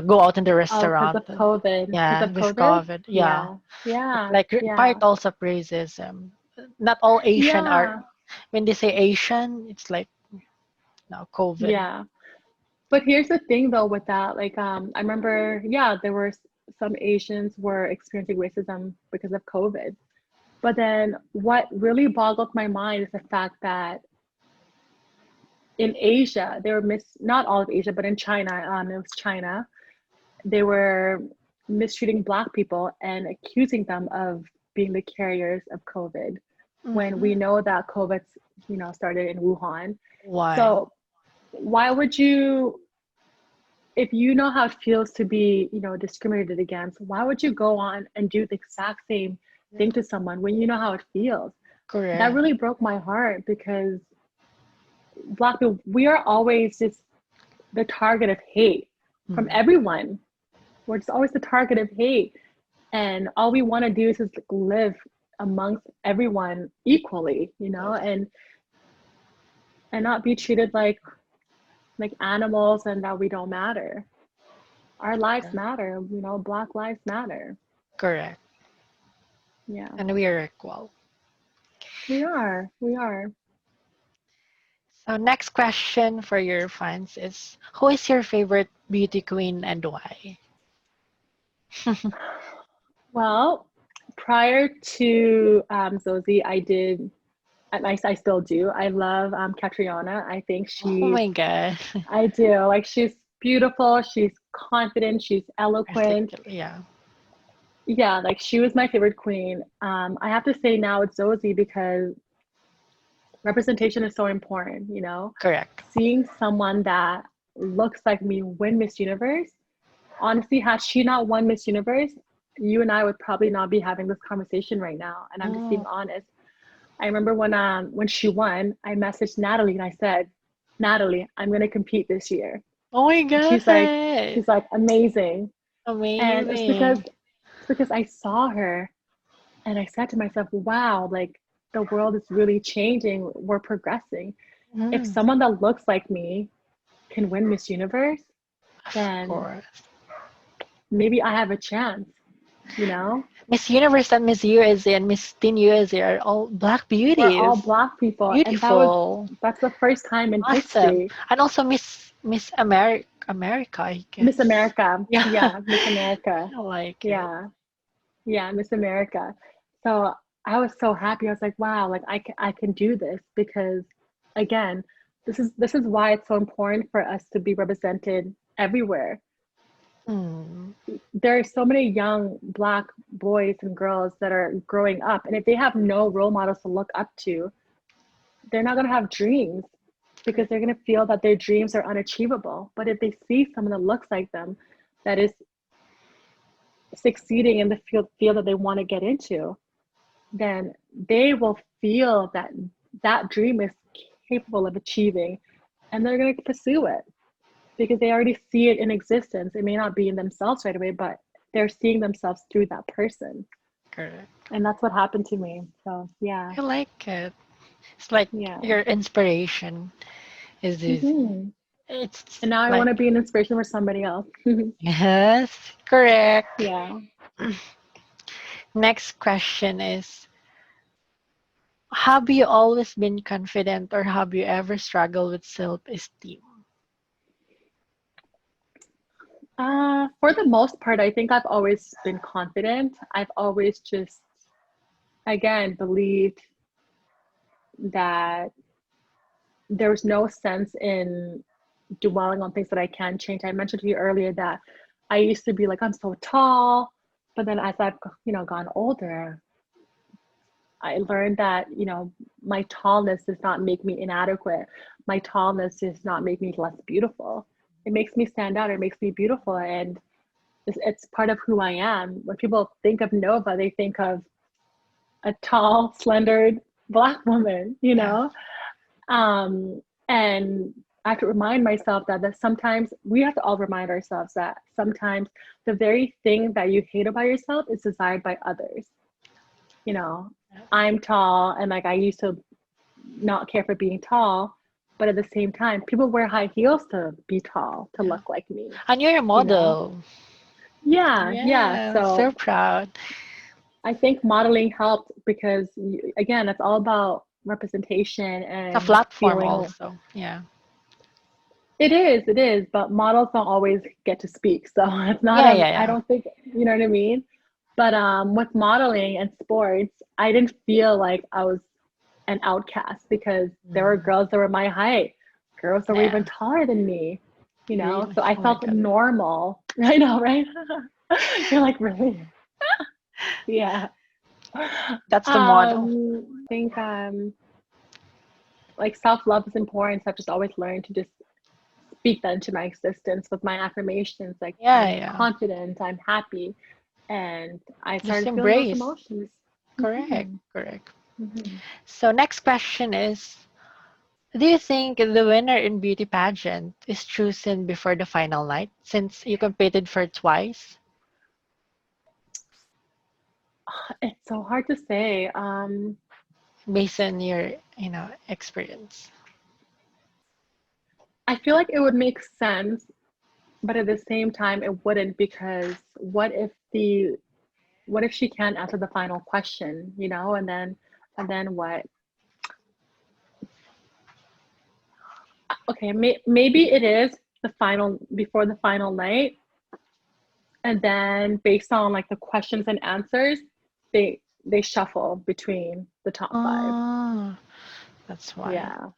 go out in the Oh, because restaurant. of COVID. Because Yeah, of with COVID? COVID. Yeah, Yeah. it's Yeah. like Yeah. part also of racism. Not all Asian are. Yeah. When they say Asian, it's like now COVID. Yeah. But here's the thing though with that, like I remember, yeah, there were some Asians were experiencing racism because of COVID. But then what really boggled my mind is the fact that in Asia, they were not all of Asia, but in China, it was China, they were mistreating Black people and accusing them of being the carriers of COVID when we Hmm. know that COVID, started in Wuhan. Why? So why would you, if you know how it feels to be, discriminated against, why would you go on and do the exact same thing to someone when you know how it feels? That Correct. really broke my heart because Black people, we are always just the target of hate from Mm. everyone. We're just always the target of hate. And all we want to do is just live amongst everyone equally, and not be treated like animals and that we don't matter. Our lives matter, Black lives matter. Correct. Yeah, And we are equal. we are. We are. So next question for your fans is, who is your favorite beauty queen and why? Well, prior to Zosie, I did, and I still do. I love Catriona. I think Oh my god. I do. Like she's beautiful, she's confident, she's eloquent. Articulate, yeah. Yeah, like she was my favorite queen. I have to say now it's Zosie because representation is so important, Correct. Seeing someone that looks like me win Miss Universe. Honestly, had she not won Miss Universe, you and I would probably not be having this conversation right now. And I'm just being Mm. honest. I remember when she won, I messaged Natalie and I said, Natalie, I'm gonna compete this year. Oh my And god. she's like amazing. And Amazing. it's because I saw her and I said to myself, wow, like the world is really changing. We're progressing. If Mm, someone that looks like me can win Miss Universe, of then course. maybe I have a chance, you know? Miss Universe and Miss USA and Miss Teen USA are all black We're all beauties. Black people. And Beautiful. that's the first time in Awesome. history. And also Miss America, I Miss guess. America. Yeah. Yeah, Miss America. I like it. Yeah. Yeah, Miss America. So I was so happy. I was like, wow, like I can do this because again, this is why it's so important for us to be represented everywhere. Mm, There are so many young Black boys and girls that are growing up, and if they have no role models to look up to, they're not going to have dreams because they're going to feel that their dreams are unachievable. But if they see someone that looks like them, that is succeeding in the field that they want to get into, then they will feel that that dream is capable of achieving and they're going to pursue it because they already see it in existence. It may not be in themselves right away, but they're seeing themselves through that person. correct. And that's what happened to me. So, yeah. I like it. It's like Yeah. your inspiration is this. Hmm. It's And now I like want to be an inspiration for somebody else. yes, correct. Yeah. Next question is, have you always been confident or have you ever struggled with self-esteem? For the most part, I think I've always been confident. I've always just, again, believed that there's no sense in dwelling on things that I can change. I mentioned to you earlier that I used to be like, I'm so tall, but then as I've, gone older, I learned that, my tallness does not make me inadequate. My tallness does not make me less beautiful. It makes me stand out. It makes me beautiful. And it's part of who I am. When people think of Nova, they think of a tall, slender Black woman, Yeah. Um, and I have to remind myself that sometimes we have to all remind ourselves that sometimes the very thing that you hate about yourself is desired by others. You know, I'm tall, and like I used to not care for being tall, but at the same time, people wear high heels to be tall, to Yeah. look like me, And you're a you know? model. Yeah, yeah. Yeah, so So proud. I think modeling helped because, again, it's all about representation It's a and platform feeling. also. Yeah. It is, but models don't always get to speak. So it's not Yeah, a, yeah, I yeah. don't think, you know what I mean? But with modeling and sports, I didn't feel like I was an outcast because there were Mm. girls that were my height, girls that were even Yeah. taller than me, you know? Really? So I Oh my felt God. normal. I know, right? You're like, really? Yeah. That's the model. I think like self-love is important. So I've just always learned to just speak that into my existence with my affirmations. Like Yeah, I'm yeah. confident, I'm happy, and I Just started feeling those embrace. emotions. Correct, Hmm. correct. Hmm. So next question is, do you think the winner in beauty pageant is chosen before the final night since you competed for twice It's so hard to say. based on your, experience? I feel like it would make sense, but at the same time, it wouldn't because what if she can't answer the final question, you know, and then what? Okay, maybe it is the final before the final night, and then based on like the questions and answers, they shuffle between the top five. Oh, that's why. Yeah,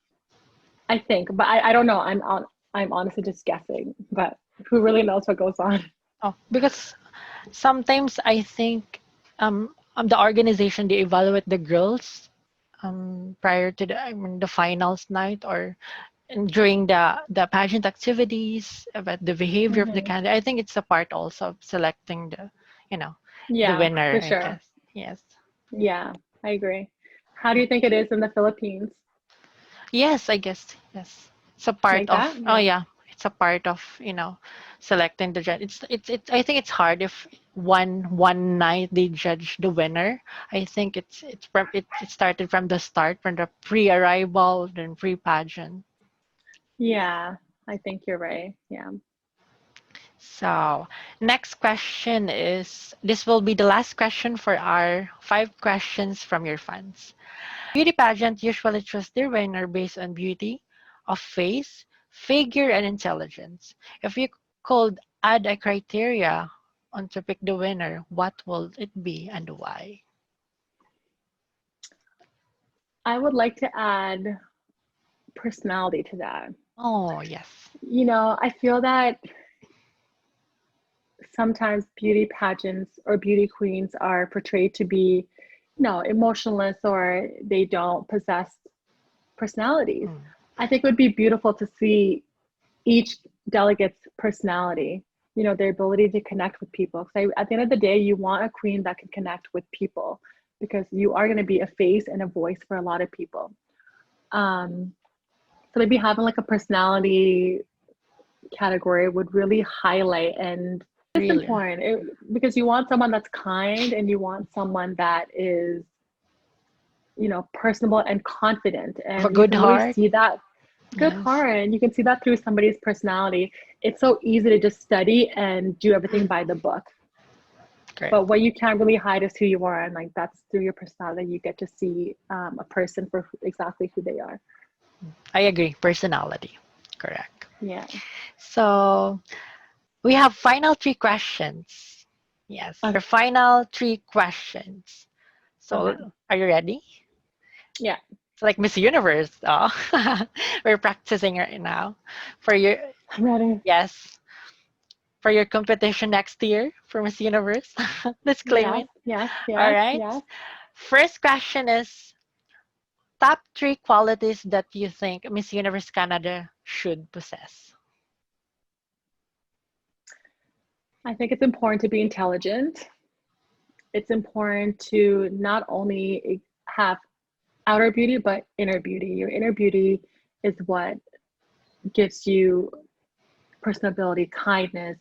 I think, but I don't know. I'm honestly just guessing, but who really knows what goes on? Oh, because sometimes I think the organization they evaluate the girls prior to the finals night or during the pageant activities about the behavior of the Hmm. candidate. I think it's a part also of selecting you know, the Yeah, winner, for I sure. guess. Yes. Yeah, I agree. How do you think it is in the Philippines? Yes, I guess. Yes. It's a part Like of, that? oh Yeah. yeah, it's a part of, selecting the judge. It's I think it's hard if one night they judge the winner. I think it started from the start, from the pre-arrival, then pre-pageant. Yeah, I think you're right. Yeah. So, next question is, this will be the last question for our 5 questions from your fans. Beauty pageant usually choose their winner based on beauty of face, figure, and intelligence. If you could add a criteria on to pick the winner, what will it be and why? I would like to add personality to that. Oh, yes. You know, I feel that sometimes beauty pageants or beauty queens are portrayed to be, emotionless or they don't possess personalities. Mm, I think it would be beautiful to see each delegate's personality, their ability to connect with people. Because at the end of the day, you want a queen that can connect with people because you are going to be a face and a voice for a lot of people. Um, so maybe having like a personality category would really highlight and it's really. important because you want someone that's kind and you want someone that is personable and confident, Have a and you good can really heart. see that good Yes. heart, and you can see that through somebody's personality. It's so easy to just study and do everything by the book, Great. but what you can't really hide is who you are, and like that's through your personality you get to see a person for exactly who they are. I agree. Personality. Correct. Yeah. So, we have final 3 questions. Yes, Okay. our final 3 questions. Okay. So, are you ready? Yeah. It's like Miss Universe. Oh, we're practicing right now for your, I'm ready. yes, for your competition next year for Miss Universe. Let's claim Yes. it. Yes. All Yes. right. Yes. First question is, top 3 qualities that you think Miss Universe Canada should possess. I think it's important to be intelligent. It's important to not only have outer beauty but inner beauty. Your inner beauty is what gives you personability, kindness,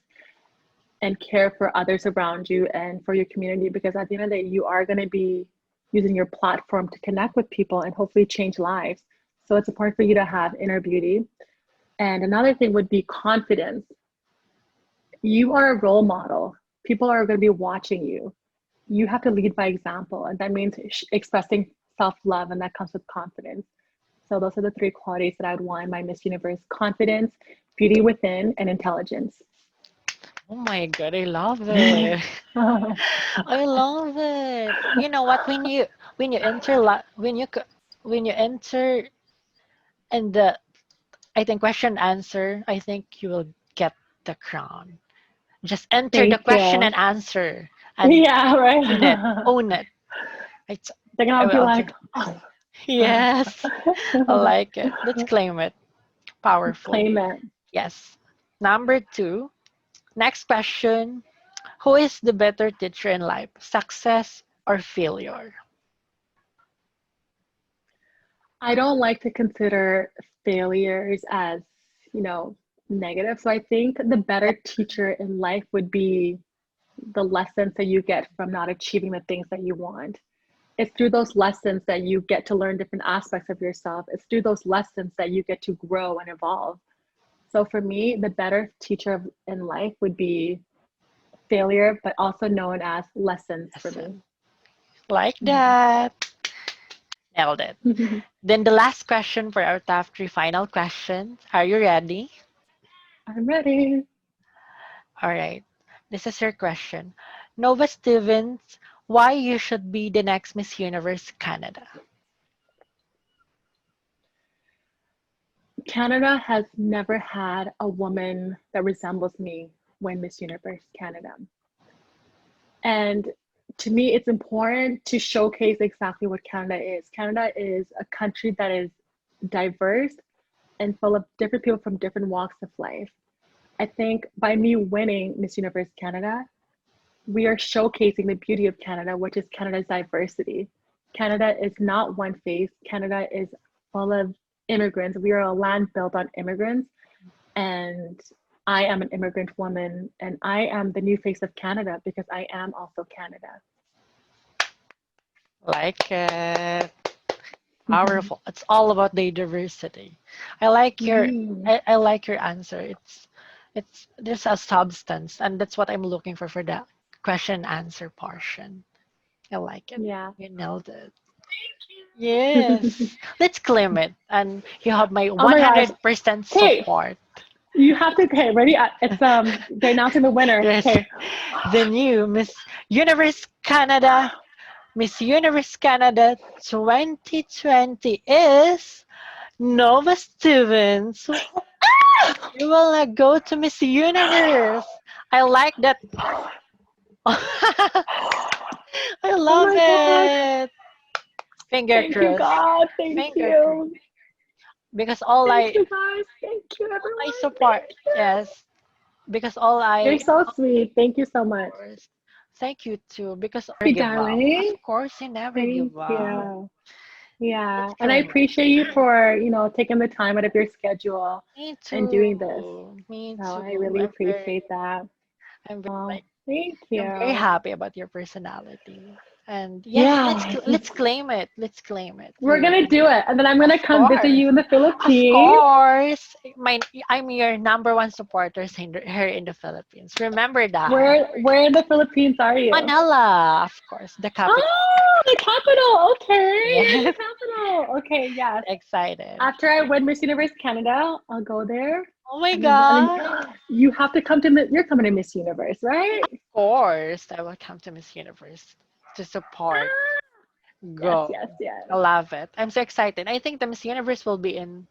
and care for others around you and for your community, because at the end of the day, you are going to be using your platform to connect with people and hopefully change lives. So it's important for you to have inner beauty. And another thing would be confidence. You are a role model. People are going to be watching you. You have to lead by example, and that means expressing self-love, and that comes with confidence. So those are the three qualities that I would want in my Miss Universe: confidence, beauty within, and intelligence. Oh my God, I love it. I love it. You know what? When you enter when you enter in the I think question answer, I think you will get the crown. Just enter the Thank question you. and answer and Yeah, own it. right. Own it. It's They're I gonna be will like, answer. oh. Yes. I like it. Let's claim it. Powerful. Claim it. Yes. Number two. Next question. Who is the better teacher in life? Success or failure? I don't like to consider failures as, you know, negative. So I think the better teacher in life would be the lessons that you get from not achieving the things that you want. It's through those lessons that you get to learn different aspects of yourself. It's through those lessons that you get to grow and evolve. So for me, the better teacher in life would be failure, but also known as lessons for me. Listen. Like that. Nailed it. Then the last question for our top three final questions. Are you ready? I'm ready. All right. This is your question. Nova Stevens, why you should be the next Miss Universe Canada? Canada has never had a woman that resembles me when Miss Universe Canada. And to me, it's important to showcase exactly what Canada is. Canada is a country that is diverse and full of different people from different walks of life. I think by me winning Miss Universe Canada, we are showcasing the beauty of Canada, which is Canada's diversity. Canada is not one face. Canada is full of immigrants. We are a land built on immigrants. And I am an immigrant woman, and I am the new face of Canada because I am also Canada. Like it. Powerful. It's all about the diversity. I like your Mm, I like your answer. It's there's a substance and that's what I'm looking for the question answer portion. I like it. yeah. You nailed it. Yes. Let's claim it. And you have my Oh my gosh. 100% Okay, support. you have to. Okay, ready? It's they're announcing the winner. Yes. Okay. The new Miss Universe Canada 2020 is Nova Stevens. You will go to Miss Universe. I like that. I Oh love my God. it. Finger Thank you, crossed. God. Thank Finger crossed. you. Because Thank you, guys. Thank you, all I everyone. support. Thank you. Yes. Because all You're I so sweet. Thank you so much. course. Thank you too. Because I Hey, give up. Of darling. course, I never Thank give up. you. Yeah. Let's And I claim it. appreciate you for, taking the time out of your schedule Me and doing this. too. Me So I too. really appreciate that. I'm very Oh, like thank I'm very you. happy about your personality. And yeah, Yeah. let's claim it. Let's claim it. We're gonna do it. And then I'm Of gonna come visit course. you in the Of Philippines. course. I'm your number one supporter here in the Philippines. Remember that. Where in the Philippines are you? Manila, of course, the capital. Oh, the capital. Okay, you're in the Yes. capital. Okay, yes. Excited. After I win Miss Universe Canada, I'll go there. Oh my And then god. you have to come to you're coming to Miss Universe, right? Of course, I will come to Miss Universe to support. Ah, yes, Go. yes, I yes. love it. I'm so excited. I think the Miss Universe will be in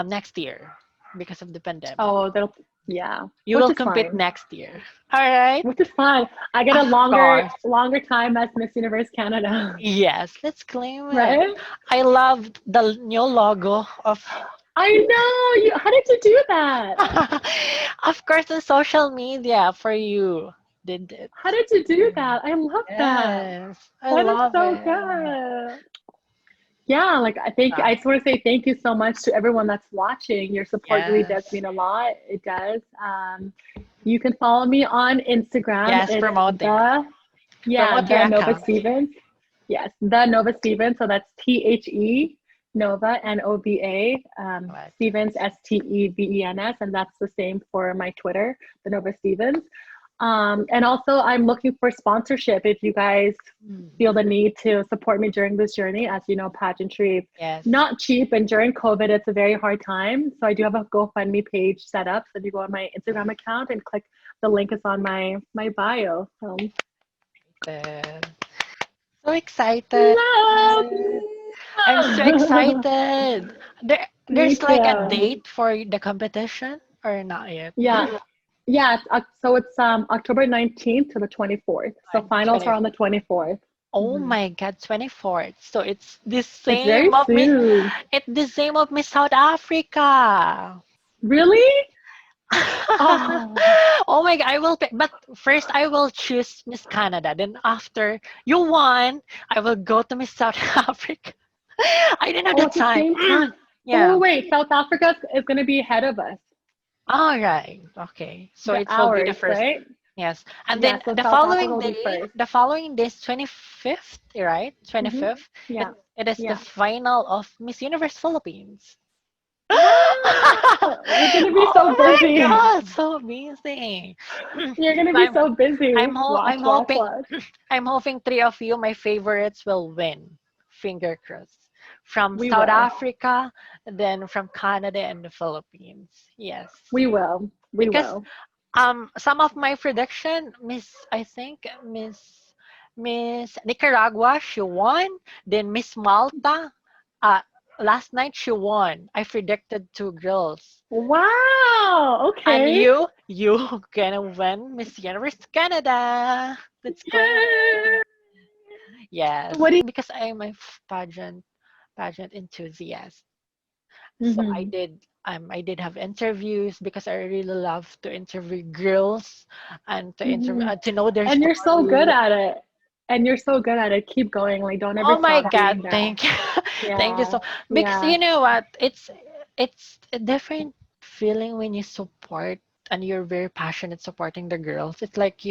next year because of the pandemic. Oh, that'll yeah, You which will is compete fine. next year. All right? Which is fine. I get a Of course. longer time as Miss Universe Canada, Yes, let's claim it. right? I love the new logo of I know you. How did you do that? of course the social media for you did it. How did you do that? I love that. Yes, I That is love so it. good. yeah, like I think Uh, I just want to say thank you so much to everyone that's watching. Your support really does yes. mean a lot. It does. You can follow me on Instagram. Yes, It's promoting. Promote your the Nova account. Stevens. Yes, the Nova Stevens. So that's THE Nova NOVA Like, Stevens STEVENS, and that's the same for my Twitter, the Nova Stevens. And also, I'm looking for sponsorship if you guys mm, feel the need to support me during this journey. As you know, pageantry yes. not cheap, and during COVID, it's a very hard time. So I do have a GoFundMe page set up. So if you go on my Instagram account and click the link is on my bio. So Excited. So excited. love, I'm so love. excited. Me There's like a too. date for the competition or not yet? Yeah. Yeah, so it's October 19th to the 24th. So On finals are 20. on the 24th. Oh Mhm. my God, 24th. So it's the It's very same of Miss, soon. it's the same of Miss South Africa. Really? Oh, Oh my God, I will pick, but first I will choose Miss Canada. Then after you won, I will go to Miss South Africa. I didn't have oh, the at the time. same time. Yeah. Oh, wait, South Africa is going to be ahead of us. All right. Okay. So The it will be the hours, first. right? Yes. And Yeah, then so South Africa will be first. the following day is 25th, right? Hmm. 25th. Yeah, It is the yeah. final of Miss Universe Philippines. Ah, you're going to be so Oh my busy. God, so amazing. You're going to So be so busy. I'm Watch, watch, hoping watch. I'm hoping three of you, my favorites, will win. Finger crossed. From We South will. Africa, then from Canada and the Philippines. Yes. We will. We Because will. some of my prediction, I think Miss Nicaragua, she won. Then Miss Malta, uh last night she won. I predicted two girls. Wow. And Okay. you gonna win Miss Universe Canada. Let's go. Yay. Yes, What do because I'm a pageant enthusiast. So you? I did have interviews because I really love to interview girls and Hmm. to know their And you're so good story. at it. And you're so good at it. Keep going. Like, don't ever Oh my stop doing God, that. thank you. Thank you Yeah. so, because Yeah. you know what? It's a different feeling when you support and you're very passionate supporting the girls. It's like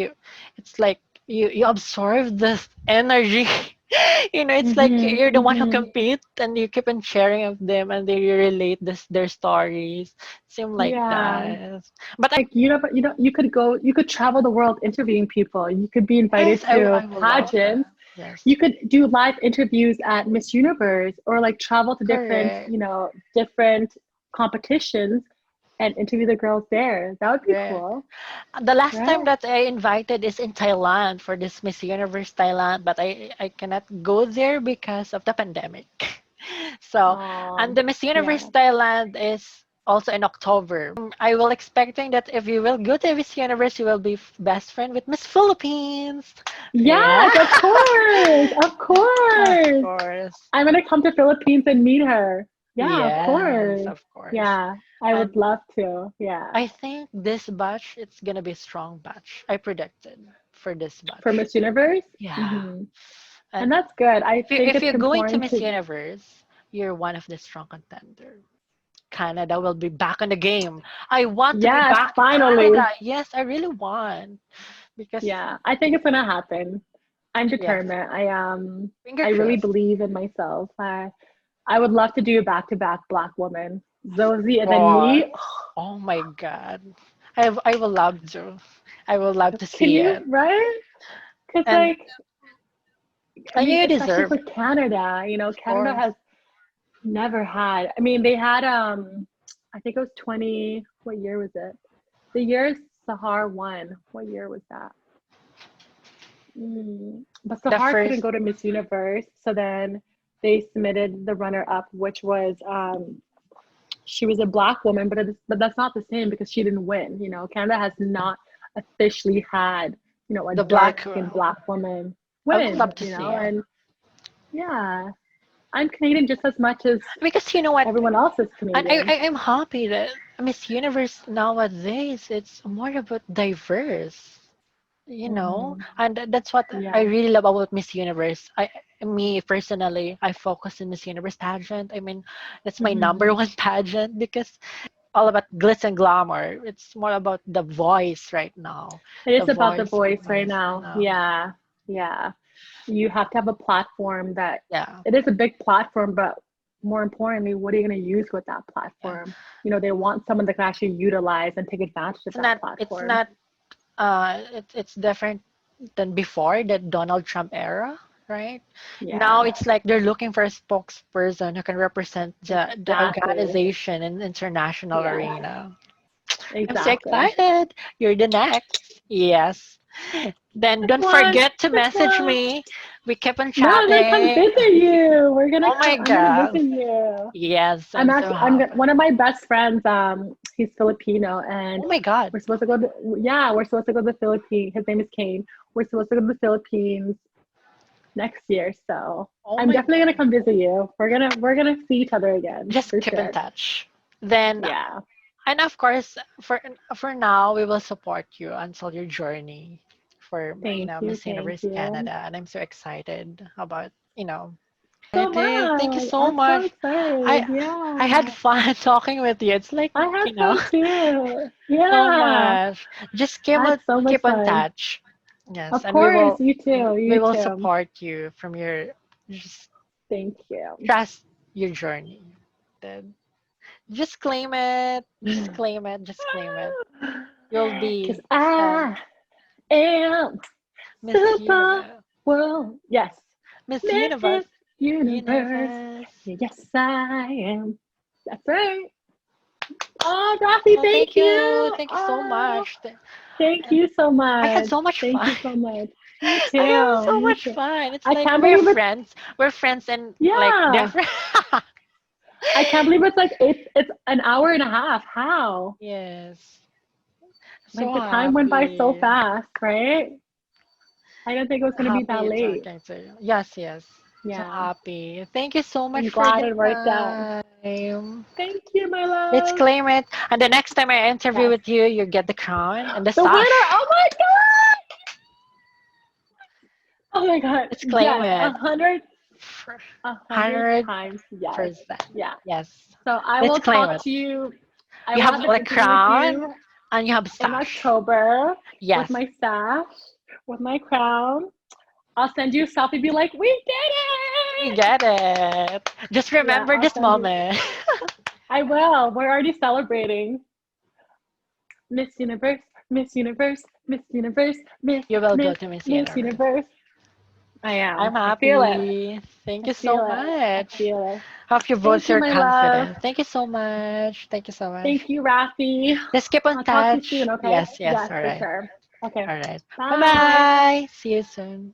you absorb this energy. It's like Hmm. you're the one who Hmm. compete and you keep on sharing of them and they relate their stories. Seem like Yeah. that. But Like you could travel the world interviewing people. You could be invited yes, to I will love that. pageants. Yes. You could do live interviews at Miss Universe or like travel to different, Correct. different competitions and interview the girls there. That would be Correct. cool, The last time right? that I invited is in Thailand for this Miss Universe Thailand, but I cannot go there because of the pandemic. So, and Oh, the Miss Universe yeah. Thailand is also in October. I will expecting that if you will go to Miss Universe, you will be best friend with Miss Philippines. Yeah, Yes, of course. Of of course. course. I'm gonna come to Philippines and meet her. Yeah, of Yes, course. of course. Yeah, I would And love to. Yeah. I think this batch, it's gonna be a strong batch. I predicted for this For batch. Miss Universe. Yeah. Hmm. And And that's good. I think if it's you're going to important Miss to, Universe, you're one of the strong contender. Canada will be back on the game. I want to be yes, back in Canada. finally. Yes, I really want because Yeah, I think it's gonna happen. I'm yes, determined. finger I really crossed. believe in myself. I would love to do a back to back Black woman. Zosie and then Boy, me. oh my God, I will love to. I will love to Can see you, it. right? Because And like, I and mean, you especially deserve, for Canada, of Canada course. has never had. I mean, they had I think it was 20, what year was it? The year Sahar won. What year was that? But The Sahar couldn't first, go to Miss Universe, so then they submitted the runner up, which was she was a black woman, but that's not the same because she didn't win. Canada has not officially had a the dark black. skinned black woman I would win. love to see it And yeah, I'm Canadian just as much as because you know what. everyone else is And Canadian. I'm happy that Miss Universe nowadays it's more about diverse, Hmm. and that's what I Yeah. really love about Miss Universe. me personally, I focus in Miss Universe pageant. I mean, that's my number Mhm. one pageant because all about glitz and glamour. It's more about the voice right now. It The is about the voice, the voice right voice, now. Yeah. Yeah. You have to have a platform that Yeah, it is a big platform, but more importantly, what are you going to use with that yeah. platform? They want someone that can actually utilize and take advantage of It's that not. It's platform. not. It's different than before the Donald Trump era, right? Now Yeah, it's like they're looking for a spokesperson who can represent the exactly. organization in international Yeah, arena. I'm so exactly. excited. You're the next. Yes. Then Which don't one? forget to Which message one? me. We keep on No, I'm gonna come chatting. visit you. We're gonna Oh my come. I'm gonna gosh. visit you. Yes, I'm I'm so actually. happy. One of my best friends. He's Filipino, and Oh my god. we're supposed to go to. Yeah, we're supposed to go to the Philippines. His name is Kane. We're supposed to go to the Philippines next year. So Oh I'm my definitely gonna god. come visit you. We're gonna see each other again Just for keep in sure. touch. Then Yeah. and of course for now we will support you until your journey for Thank you. Miss Thank Universe you Canada, and I'm so excited about so excited. Thank you much. so I'm so much. I excited. I had Yeah. fun talking with you. It's like I had fun too. so Yeah. much. Just I had so much keep on fun. touch. Yes, Of and course, you too. we You will too. support you from your just Thank you. trust your journey. Then just claim it. Just claim it. Just claim it. You'll Because be I am Miss super Universe. world. Yes. Miss Miss Universe. Universe. Universe. Yes, I am. That's right. Oh, Rossi, Oh, thank thank you. you. Thank you so Oh, much. thank And you so I had much. so much Thank fun. you so much. Me I have too. so Me much too. fun. It's I like can't believe it's we're friends and like yeah. different. I can't believe it's like it's an hour and a half. How? Yes. So Like the time went by so happy. fast, right? I didn't think it was gonna be that Happy late. talking to you. Yes, yes. So Yeah. happy. Thank you so I'm much for glad your it worked out. time. Thank you, my Let's love. claim it. And the next time I interview Yes. with you, you get the crown and the The winner. sash. Oh my god. Oh my god. Let's claim Yes. it. 100 100%. times yes. Yeah. Yes. So I Let's will claim talk it. to you. I You will have have an a interview with crown you and you have in sash. October with Yes. my stash, with my crown. I'll send you a selfie. Be like, we did We it. get it. Just Yeah, remember I'll this send you. moment. I will. We're already celebrating. Miss Universe, Miss Universe, Miss Universe, Miss, You will go Miss, to Miss Miss Universe. Universe. I I'm am. I feel it. happy. Thank I you so feel it. I much. feel it. Hope you both Thank you, are my love. confident. Thank you so much. Thank you so much. Thank you, Rafi. Let's keep on I'll talk to you soon, touch. okay? Yes, yes. Yes, All for right. sure. Okay. All right. Bye Bye. bye. See you soon.